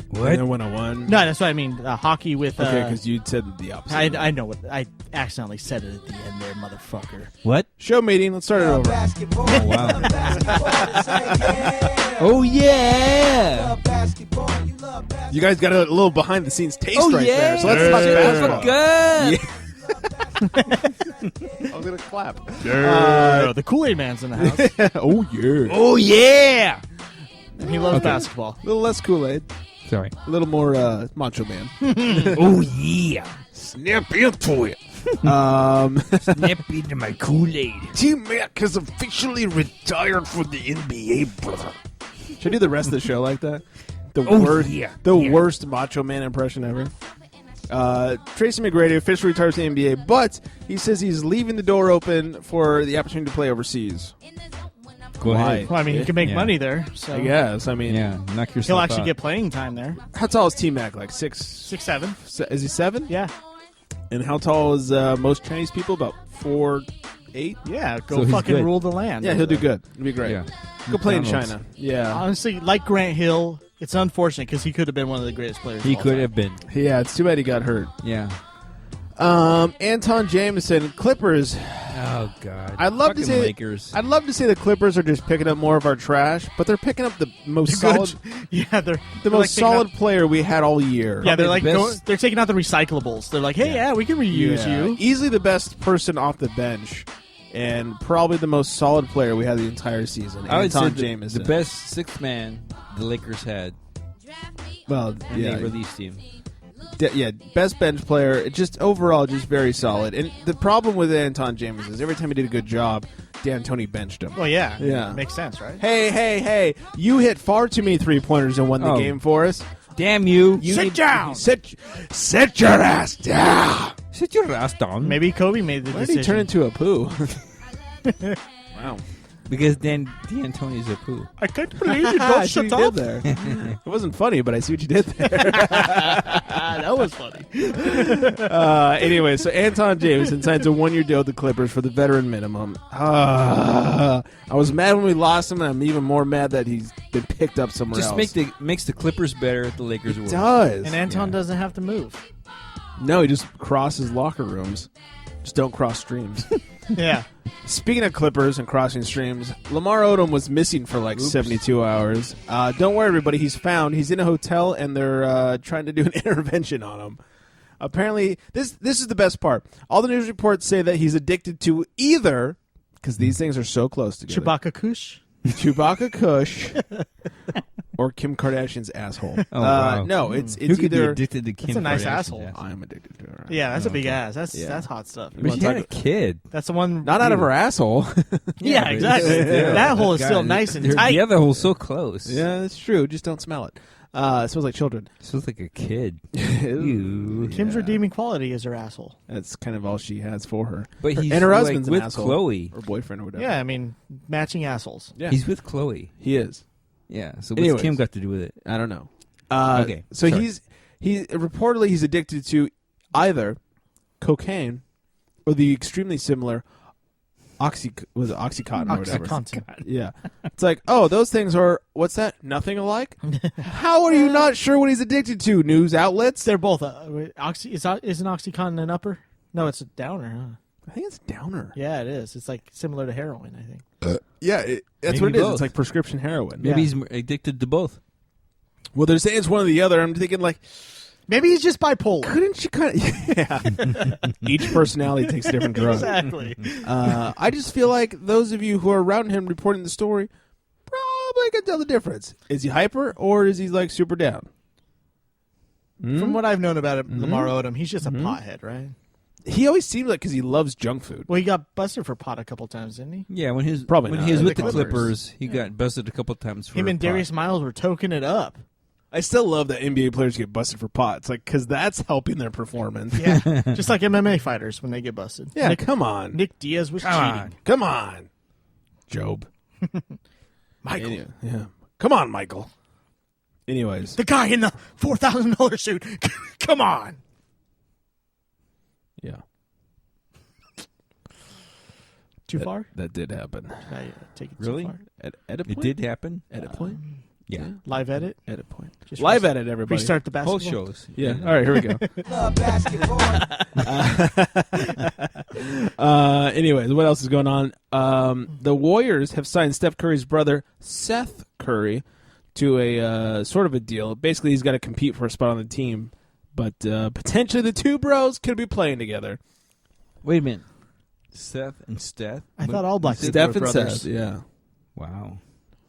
What? And then 101. No, that's what I mean. Hockey with... okay, because you said the opposite. I know what... I accidentally said it at the end there, motherfucker. What? Show meeting. Let's start it over. Basketball. Oh, wow. Basketball. Say yeah. Oh, yeah. Love basketball. You love basketball. You guys got a little behind the scenes taste right yeah. there. So let's talk basketball. Good. I'm going to clap. The Kool-Aid Man's in the house. Oh, yeah. Oh, yeah. And he loves basketball. A little less Kool-Aid. Sorry. A little more Macho Man. Oh, yeah. Snap into it. Snap into my Kool-Aid. T-Mac has officially retired from the NBA, brother. Should I do the rest of the show like that? The worst Macho Man impression ever. Tracy McGrady officially retires from the NBA, but he says he's leaving the door open for the opportunity to play overseas. Go ahead. Well, I mean, he can make money there. So I guess. I mean, knock yourself he'll actually out. get playing time there. How tall is T-Mac? Like 6'7". Is he 7? Yeah. And how tall is most Chinese people? About 4'8". Yeah, So go he's fucking good. rule the land. Yeah, he'll do good. It'll be great. Yeah. Go play in McDonald's. China. Yeah. Honestly, like Grant Hill, it's unfortunate because he could have been one of the greatest players. He of all could time. have been. Yeah, it's too bad he got hurt. Yeah. Anton Jameson, Clippers. Oh God! I'd love to Fucking say Lakers. I'd love to say the Clippers are just picking up more of our trash, but they're picking up the most solid. Yeah, they're the most solid player we had all year. Yeah, they're Probably like they're taking out the recyclables. They're like, hey, yeah, we can reuse you. Easily the best person off the bench, and probably the most solid player we had the entire season. I would say Anton the Jameson, best sixth man the Lakers had. Well, And yeah, they released him. Best bench player. It just overall just very solid. And the problem with Anton Jameson is every time he did a good job, D'Antoni benched him. Well, yeah, Yeah. makes sense, right? Hey! You hit far too many 3-pointers and won the game for us. Damn you! Sit down. Sit your ass down. Sit your ass down. Maybe Kobe made the Why did decision. he turn into a poo? Wow. Because then D'Antoni's a poo. I can't believe you I don't see shut what you up. did there. It wasn't funny, but I see what you did there. That was funny. Anyway, so Anton Jameson signs a 1-year deal with the Clippers for the veteran minimum. I was mad when we lost him, and I'm even more mad that he's been picked up somewhere Just else. makes the Clippers better, the Lakers worse. does. And Anton doesn't have to move. No, he just crosses locker rooms. Just don't cross streams. Yeah. Speaking of Clippers and crossing streams, Lamar Odom was missing for like 72 hours. Don't worry, everybody. He's found. He's in a hotel, and they're trying to do an intervention on him. Apparently, this is the best part. All the news reports say that he's addicted to either, because these things are so close together. Chewbacca Kush? Chewbacca Kush or Kim Kardashian's asshole. Oh, wow. No, it's Who could be either. addicted to Kim That's a nice Kardashian's asshole. ass? I'm addicted to her. Yeah, that's a big ass. That's hot stuff. But she had a kid. That's the one. Not out of her asshole. Yeah, exactly. That hole is still nice and tight. The other hole's so close. Yeah, that's true. Just don't smell it. It smells like children. It smells like a kid. Ew. Kim's redeeming quality is her asshole. That's kind of all she has for her. But he's and her like husband's with an asshole. Chloe. Or boyfriend or whatever. Yeah, I mean, matching assholes. Yeah. He's with Chloe. He is. Yeah. So what's Anyways. Kim got to do with it? I don't know. Okay, So sorry. he reportedly he's addicted to either cocaine or the extremely similar Oxycontin or whatever. Oxycontin. Yeah. It's like, oh, those things are, what's that? Nothing alike? How are you not sure what he's addicted to, news outlets? They're both. Isn't Oxycontin an upper? No, it's a downer, huh? I think it's downer. Yeah, it is. It's like similar to heroin, I think. Yeah, that's Maybe what it is. both. It's like prescription heroin. Maybe he's addicted to both. Well, they're saying it's one or the other. I'm thinking, like, Maybe he's just bipolar. couldn't you kind of... Yeah. Each personality takes a different drug. Exactly. I just feel like those of you who are around him reporting the story probably can tell the difference. Is he hyper or is he like super down? From what I've known about Lamar Odom, he's just a pothead, right? He always seems like because he loves junk food. Well, he got busted for pot a couple times, didn't he? Yeah, when he was Probably when not. he was The with the Clippers. Clippers, he got busted a couple times for Him and pot. Darius Miles were toking it up. I still love that NBA players get busted for pot. It's like because that's helping their performance. Yeah, just like MMA fighters when they get busted. Yeah, come on. Nick Diaz was Come cheating. on. Come on. Job. Michael, Yeah. Come on, Michael. Anyways. the guy in the $4,000 suit. Come on. Yeah. Too far? That did happen. Did I take it Really? too far? At a point? It did happen. At a point? Yeah. Live edit? At a point. Just Live edit, everybody. Restart the basketball. Whole shows. Yeah. All right, here we go. Love basketball. Anyways, what else is going on? The Warriors have signed Steph Curry's brother, Seth Curry, to a sort of a deal. Basically, he's got to compete for a spot on the team, but potentially the two bros could be playing together. Wait a minute. Seth and Steph? I thought all black people Steph were and brothers. Seth, yeah. Wow.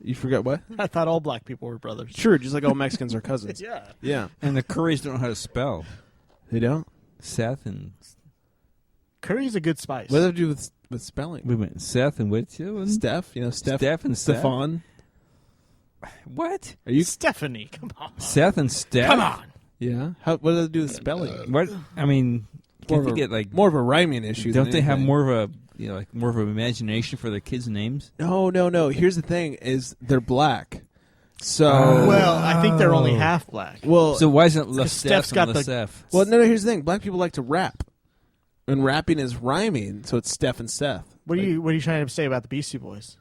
You forgot what? I thought all black people were brothers. Sure, just like all Mexicans are cousins. Yeah. Yeah. And the Currys don't know how to spell. They don't? Seth and... Curry's a good spice. What does that do with spelling? Wait a minute. Seth and what's the other one? Steph, Steph and Steph? Stefan. What? Are you Stephanie, come on. Seth and Steph? Come on. Yeah. What does that do with spelling? What? I mean, More can't of they a- get like... more of a rhyming issue. Don't than they have anything. more of a... You know, like more of an imagination for their kids' names? No. Here's the thing: is they're black. So Well, I think they're only half black. well, So why isn't Because LeSteph Steph's got and the- LeSeph? well, no. Here's the thing: black people like to rap, and rapping is rhyming, so it's Steph and Seth. What are you trying to say about the Beastie Boys?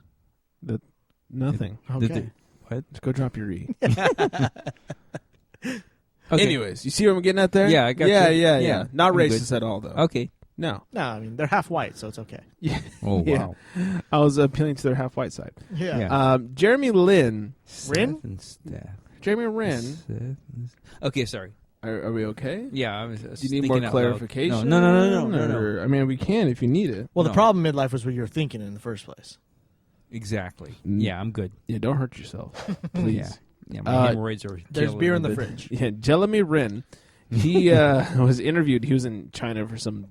Nothing. Okay. Did they- what? Just go drop your E. Okay. Anyways, you see what I'm getting at there? Yeah, I got yeah, you. yeah, Yeah, yeah. Not I'm racist good. at all, though. Okay. No. No, I mean, they're half white, so it's okay. Yeah. Oh, wow. Yeah. I was appealing to their half white side. Yeah. Jeremy Lin. Rin? Jeremy Rin. Okay, sorry. Are we okay? Yeah. I was Do you need more clarification? No. Or, I mean, we can if you need it. Well, the problem midlife was what you were thinking in the first place. Exactly. Yeah, I'm good. Yeah, don't hurt yourself, please. Yeah, my hemorrhoids are There's killing beer me. in the fridge. Yeah, Jeremy Rin. He was interviewed. He was in China for some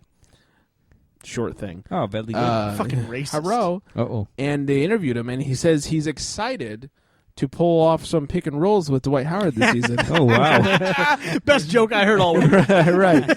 short thing. Oh, badly good. Fucking racist. Hello. Uh-oh. And they interviewed him, and he says he's excited to pull off some pick and rolls with Dwight Howard this season. Oh, wow. Best joke I heard all week. Right.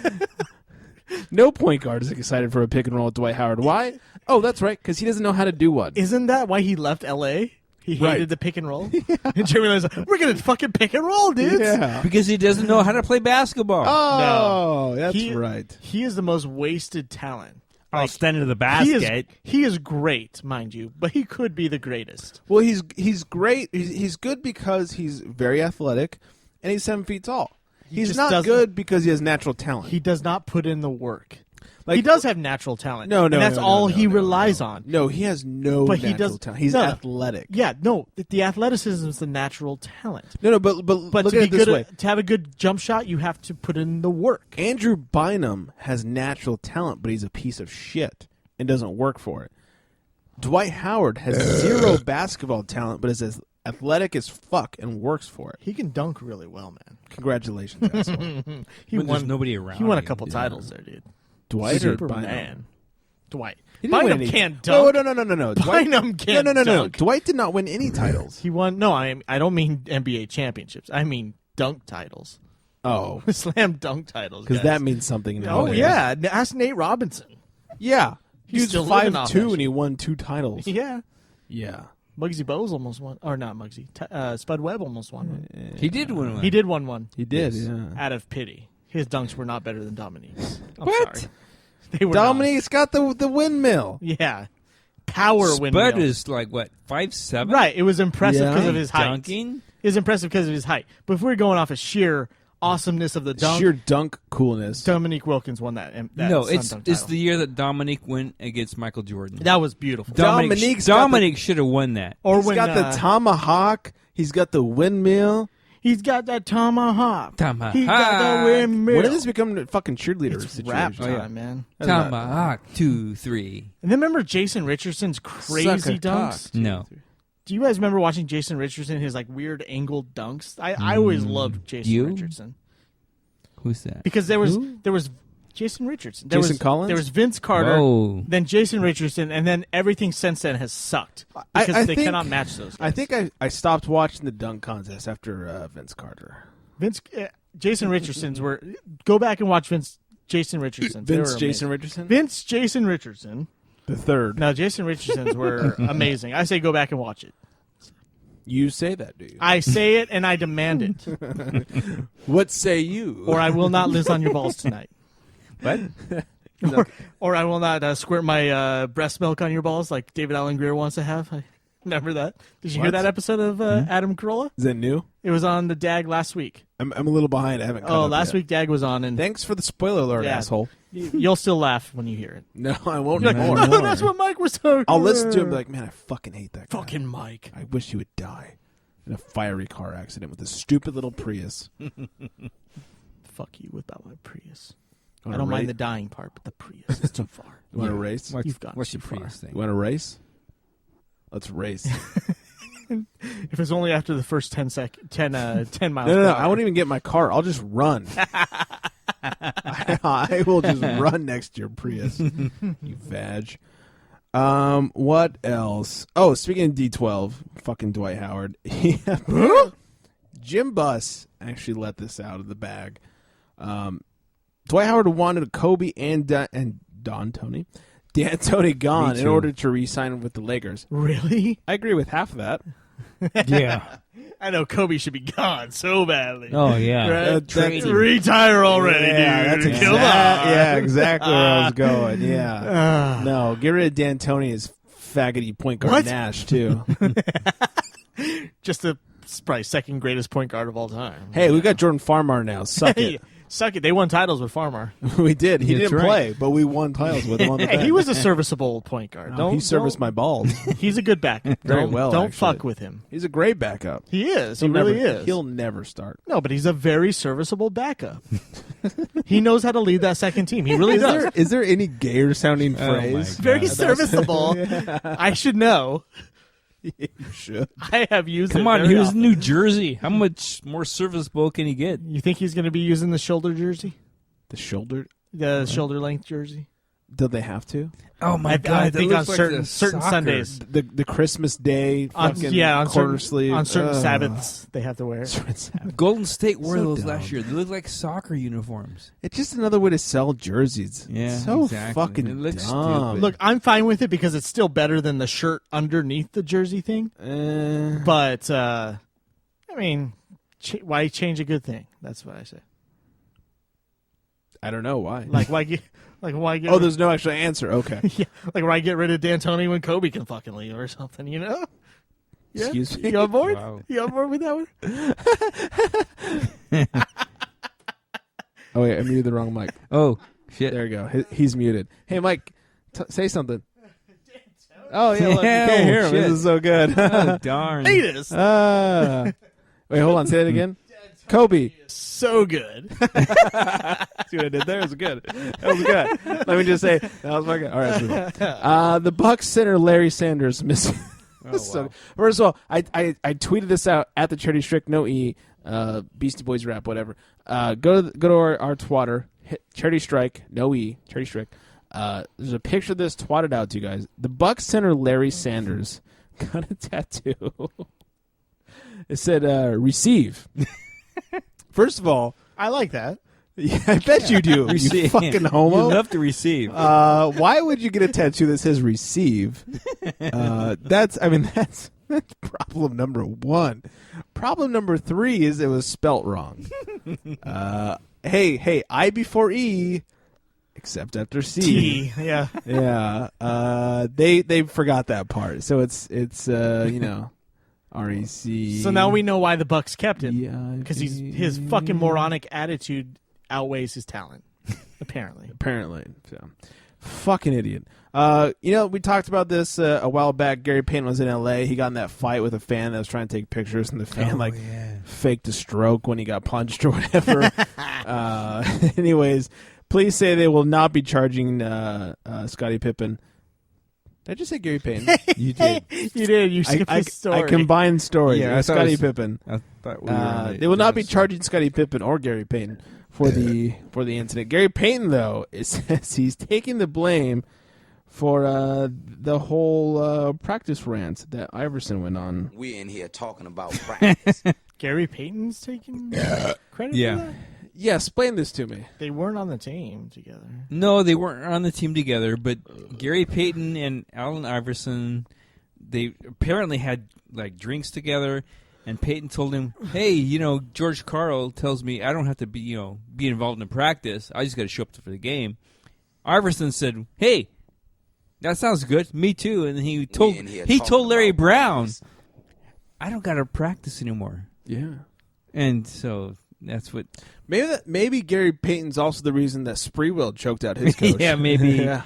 No point guard is excited for a pick and roll with Dwight Howard. Why? Oh, that's right, because he doesn't know how to do one. Isn't that why he left L.A.? He hated Right. the pick and roll. And Jeremy Lin's like, we're going to fucking pick and roll, dudes. Yeah. Because he doesn't know how to play basketball. Oh, that's He- right. He is the most wasted talent. I'll stand into the He basket. is great, mind you, but he could be the greatest. Well, he's great. He's good because he's very athletic, and he's 7 feet tall. He's just not doesn't- good because he has natural talent. He does not put in the work. Like- he does have natural talent. No, and that's no, all no, he no, relies on. No, he has no But he natural does- talent. He's no, no. athletic. Yeah, no, the athleticism is the natural talent. No, but But look to at be it this good way. to have a good jump shot, you have to put in the work. Andrew Bynum has natural talent, but he's a piece of shit and doesn't work for it. Dwight Howard has zero basketball talent, but is as athletic as fuck and works for it. He can dunk really well, man. Congratulations, asshole. He When won. there's nobody around He won a you. couple titles there, dude. Dwight or Superman. Bynum? Dwight. He didn't win Bynum any- can't dunk. No. Bynum can't no. dunk. Dwight did not win any titles. He won. No, I don't mean NBA championships. I mean dunk titles. Oh, Slam dunk titles. because guys. that means something. Oh nowadays. yeah, ask Nate Robinson. Yeah. He's He's still living off 5'2", that and he won 2 titles. Yeah. Yeah. Muggsy Bogues almost won, or not Muggsy. Spud Webb almost won one. He did win one. He did win one. He did, yeah. Out of pity, his dunks were not better than Dominique's. I'm What? sorry. They were Dominique's got the windmill. not. Yeah, power windmill. Spud is like, what, 5'7"? Right. It was impressive Yeah. because of his height. Dunking? It was impressive because of his height. But if we're going off of sheer awesomeness of the dunk, Sheer dunk coolness. Dominique Wilkins won that. No, Sun it's dunk it's title. the year that Dominique went against Michael Jordan. That was beautiful. Dominique should have won that. Or He's when got the tomahawk. He's got the windmill. he's got that tomahawk. Tomahawk. He's got the windmill. When did this become a fucking cheerleader It's situation? rap time, man. Tomahawk 2, 3. And then remember Jason Richardson's crazy Suck a dunks? cock. No. Do you guys remember watching Jason Richardson, his like weird angled dunks? I always loved Jason You? Richardson. Who's that? Because there was Jason Richardson. There Jason was, Collins? There was Vince Carter, Whoa. then Jason Richardson, and then everything since then has sucked. Because I they think- cannot match those guys. I think I stopped watching the dunk contest after Vince Carter. Jason Richardson's were go back and watch Jason Richardson. Vince Jason Richardson? Vince Jason Richardson. The third. No, Jason Richardson's were amazing. I say go back and watch it. You say that, do you? I say it and I demand it. What say you? Or I will not live on your balls tonight. What? Or I will not squirt my breast milk on your balls like David Allen Greer wants to have. Remember that? Did you hear What? that episode of Adam Carolla? Is that new? It was on the DAG last week. I'm a little behind. I haven't. caught up Last yet. week DAG was on, and Thanks for the spoiler alert, Yeah. asshole. you'll still laugh when you hear it. No, I won't You're like, anymore. oh, that's what Mike was talking I'll about. listen to him and be like, man, I fucking hate that guy. Fucking Mike. I wish he would die in a fiery car accident with his stupid little Prius. Fuck you about my Prius. I Wanna don't mind race? the dying part, but the Prius is too far. You want to race? You've gone What's too your far. Prius thing? You want to race? Let's race. If it's only after the first 10 miles. No, per I hour. won't even get my car. I'll just run. I will just run next to your Prius, you vag. What else? Oh, speaking of D12, fucking Dwight Howard. Jim Buss actually let this out of the bag. Dwight Howard wanted Kobe and D'Antoni gone Me in too. order to re-sign with the Lakers. Really? I agree with half of that. Yeah. I know Kobe should be gone so badly. Oh, yeah. Right? Trading. Retire already, Yeah, dude. that's Kill exactly where I was going. Yeah. No, get rid of D'Antoni as faggoty point guard What? Nash too. Just to probably second greatest point guard of all time. Hey, we got Jordan Farmar now. Suck it. Suck it. They won titles with Farmar. We did. He That's didn't right. play, but we won titles with him on the Hey, bench. he was a serviceable point guard. He serviced my balls. He's a good backup. Very Don't- well, Don't actually. fuck with him. He's a great backup. He is. He'll He really never- is. He'll never start. No, but he's a very serviceable backup. He knows how to lead that second team. He really Is does. there, is there any gayer sounding Oh, my phrase? God. Very serviceable. I should know. You should. I have used it. Come on, very he was often. in New Jersey. How much more serviceable can he get? You think he's going to be using the shoulder jersey? The shoulder? The shoulder length jersey? Do they have to? Oh my I God! think that on looks like certain the certain soccer. Sundays. The Christmas Day On, fucking on quarter certain, sleeve. on certain Ugh. Sabbaths, they have to wear it. Certain Sabbath. Golden State wore So those dumb. last year. They look like soccer uniforms. It's just another way to sell jerseys. Yeah, so exactly. fucking It looks dumb. stupid. Look, I'm fine with it because it's still better than the shirt underneath the jersey thing. But, I mean, why change a good thing? That's what I say. I don't know why. Like, why get... why get Oh, there's no actual answer. Okay. yeah, like why get rid of D'Antoni when Kobe can fucking leave or something, you know? Yeah? Excuse me? You on board? Wow. You on board with that one? Oh, wait, I muted the wrong mic. Oh shit! There you go. He's muted. Hey, Mike, say something. Oh, yeah, look, you Yeah, can't hear him. shit. This is so good. Oh, darn. Haters. Wait, hold on. Say that again. Kobe. So good. See what I did there? It was good. That was good. Let me just say, that was fucking... All right. Move on. The Bucks center, Larry Sanders, missing... So, first of all, I tweeted this out at the Charity Strict, no E, Beastie Boys rap, whatever. Go to our twatter, hit Charity Strike, no E, Charity Strict. There's a picture of this twatted out to you guys. The Bucks center, Larry Sanders, got a tattoo. It said, receive. First of all, I like that. yeah, I bet you do. You fucking homo. You love to receive. Why would you get a tattoo that says receive? That's problem number one. Problem number three is it was spelt wrong. Hey, I before E, except after C. T, yeah. Yeah. They forgot that part. So it's REC. So now we know why the Bucks kept him. Because his fucking moronic attitude outweighs his talent. Apparently. So. Fucking idiot. We talked about this a while back. Gary Payton was in L.A. He got in that fight with a fan that was trying to take pictures, and the fan faked a stroke when he got punched or whatever. Anyways, please say they will not be charging Scottie Pippen. Did I just say Gary Payton? You did. You did. You skipped his story. I combined stories. Yeah, I with thought Scottie it was- Pippen. I thought we were on it. They will not be Yes. charging Scottie Pippen or Gary Payton for the incident. Gary Payton, though, it says he's taking the blame for the whole practice rant that Iverson went on. We're in here talking about practice. Gary Payton's taking credit for that? Yeah, explain this to me. They weren't on the team together. No, they weren't on the team together, but Gary Payton and Allen Iverson, they apparently had like drinks together, and Payton told him, "Hey, George Karl tells me I don't have to be involved in practice. I just got to show up for the game." Iverson said, "Hey, that sounds good. Me too." And then he told Larry Brown, "I don't got to practice anymore." Yeah. And so that's what. Maybe Gary Payton's also the reason that Spreewell choked out his coach. Yeah, maybe. Yeah.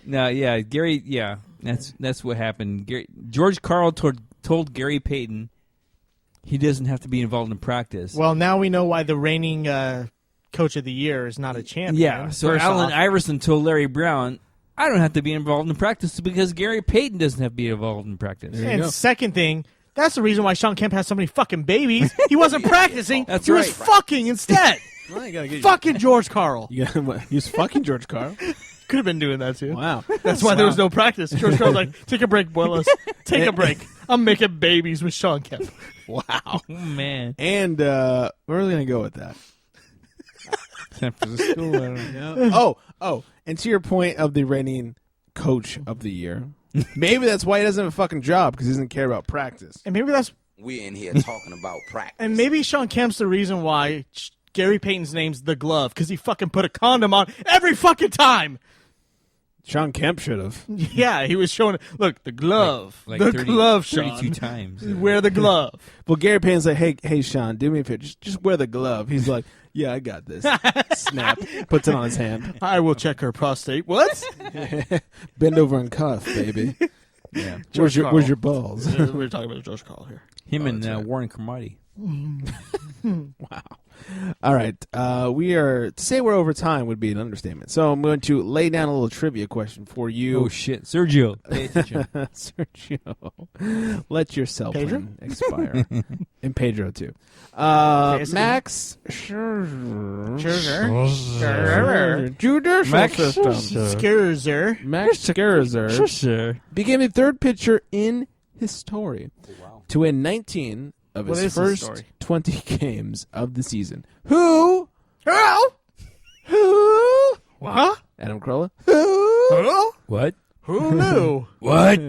No, yeah, Gary. Yeah, that's what happened. George Karl told Gary Payton he doesn't have to be involved in practice. Well, now we know why the reigning coach of the year is not a champion. Yeah, so First Allen off. Iverson told Larry Brown, "I don't have to be involved in practice because Gary Payton doesn't have to be involved in practice." And second thing, that's the reason why Sean Kemp has so many fucking babies. He wasn't practicing. That's he was right. fucking instead. Well, you gotta get Fucking George Karl. He was fucking George Karl. Could have been doing that too. Wow. That's why there was no practice. George Karl's like, take a break, boys. Take a break. I'm making babies with Sean Kemp. Wow. Oh, man. And where are we going to go with that? San Francisco. I don't know. Oh, and to your point of the reigning coach of the year, maybe that's why he doesn't have a fucking job, because he doesn't care about practice. And maybe that's We're in here talking about practice. and maybe Sean Kemp's the reason why Gary Payton's name's the glove, because he fucking put a condom on every fucking time. Sean Kemp should have. Yeah, he was showing. Look, the glove, Like the 30 glove, Sean. 32 times. Wear the glove. Well, Gary Payne's like, hey, Sean, do me a favor. Just wear the glove. He's like, yeah, I got this. Snap. Puts it on his hand. I will check her prostate. What? Bend over and cuff, baby. Yeah. Where's your balls? We're talking about George Carl here. Him and Warren Cromartie. Wow. All right. We are to say we're over time would be an understatement. So I'm going to lay down a little trivia question for you. Oh shit, Sergio. Pay attention. Sergio, let your cell Pedro? phone expire. And Pedro too. Max Scherzer. Max Scherzer became the third pitcher in his story to win 19 of his first 20 games of the season. Who? What? Adam Carolla. What? Who knew? What?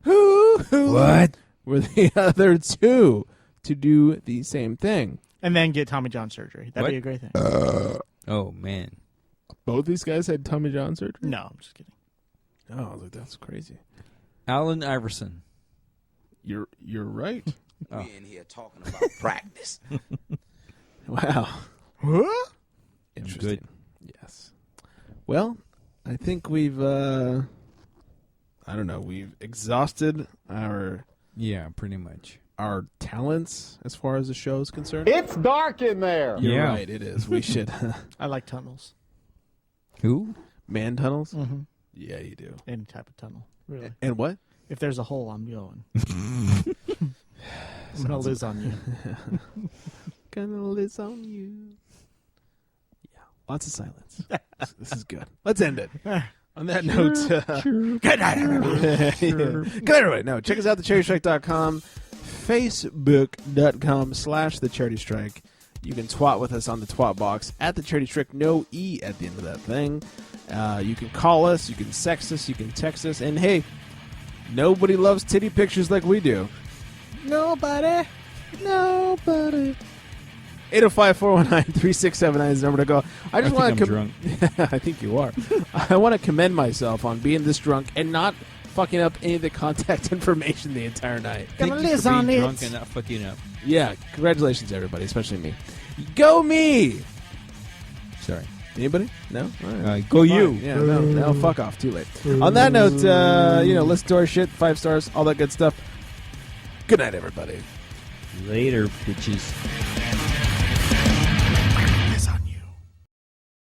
Who? What? Were the other two to do the same thing? And then get Tommy John surgery. That'd What? be a great thing. Oh man. Both these guys had Tommy John surgery? No, I'm just kidding. Oh, I was like, that's crazy. Allen Iverson. You're right. We in here talking about practice. Wow. Huh? Interesting. Good. Yes. Well, I think we've we've exhausted our pretty much. our talents as far as the show is concerned. It's dark in there. You're Yeah. right, it is. We should I like tunnels. Who? man tunnels? Mm-hmm. Yeah, you do. Any type of tunnel. Really. And what? If there's a hole, I'm going. I'm going to liz on you. Gonna liz on you. Yeah. Lots of silence. This is good. Let's end it. On that note, good night, everybody. Good night, everybody. No, check us out at thecharitystrike.com, facebook.com/thecharitystrike. You can twat with us on the twat box at the Charity Strike, no E at the end of that thing. You can call us, you can sext us, you can text us, and hey, nobody loves titty pictures like we do. Nobody. 805-419-3679 is the number to go. I just want to drunk. I think you are. I want to commend myself on being this drunk and not fucking up any of the contact information the entire night. Thank Gonna you liz for on being it. drunk and not fucking up. Yeah, congratulations, everybody, especially me. Go me! Sorry. Anybody? No? All right. Go you. Yeah, no, fuck off. Too late. On that note, listen to our shit, 5 stars, all that good stuff. Good night, everybody. Later, bitches.